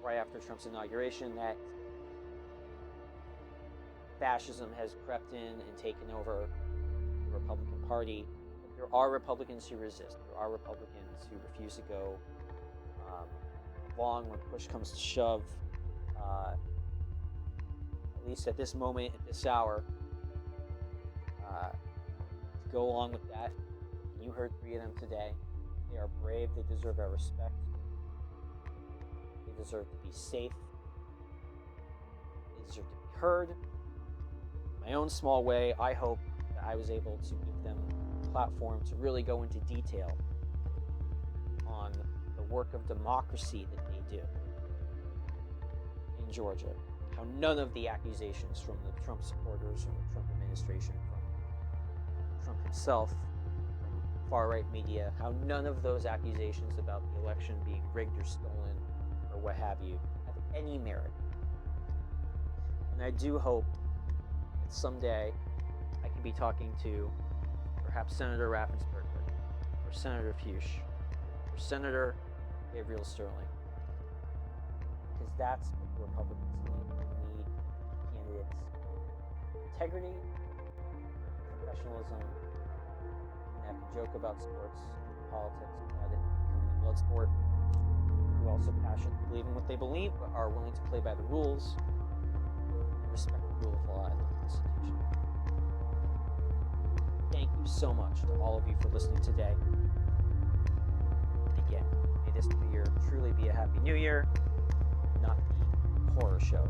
right after Trump's inauguration, that fascism has crept in and taken over the Republican Party. But there are Republicans who resist. There are Republicans who refuse to go along when push comes to shove. At least at this moment, at this hour, to go along with that. You heard 3 of them today. They are brave. They deserve our respect. They deserve to be safe. They deserve to be heard. In my own small way, I hope that I was able to give them a platform to really go into detail on the work of democracy that they do in Georgia. How none of the accusations from the Trump supporters, from the Trump administration, from Trump himself, from far-right media, how none of those accusations about the election being rigged or stolen or what have you have any merit. And I do hope that someday I can be talking to perhaps Senator Raffensperger or Senator Fuchs or Senator Gabriel Sterling, because that's what the Republicans need. They need candidates with integrity, professionalism, and that can joke about sports, politics, about it becoming a blood sport, who also passionately believe in what they believe, but are willing to play by the rules and respect the rule of law and the Constitution. Thank you so much to all of you for listening today. And again, may this new year truly be a happy new year, not the horror show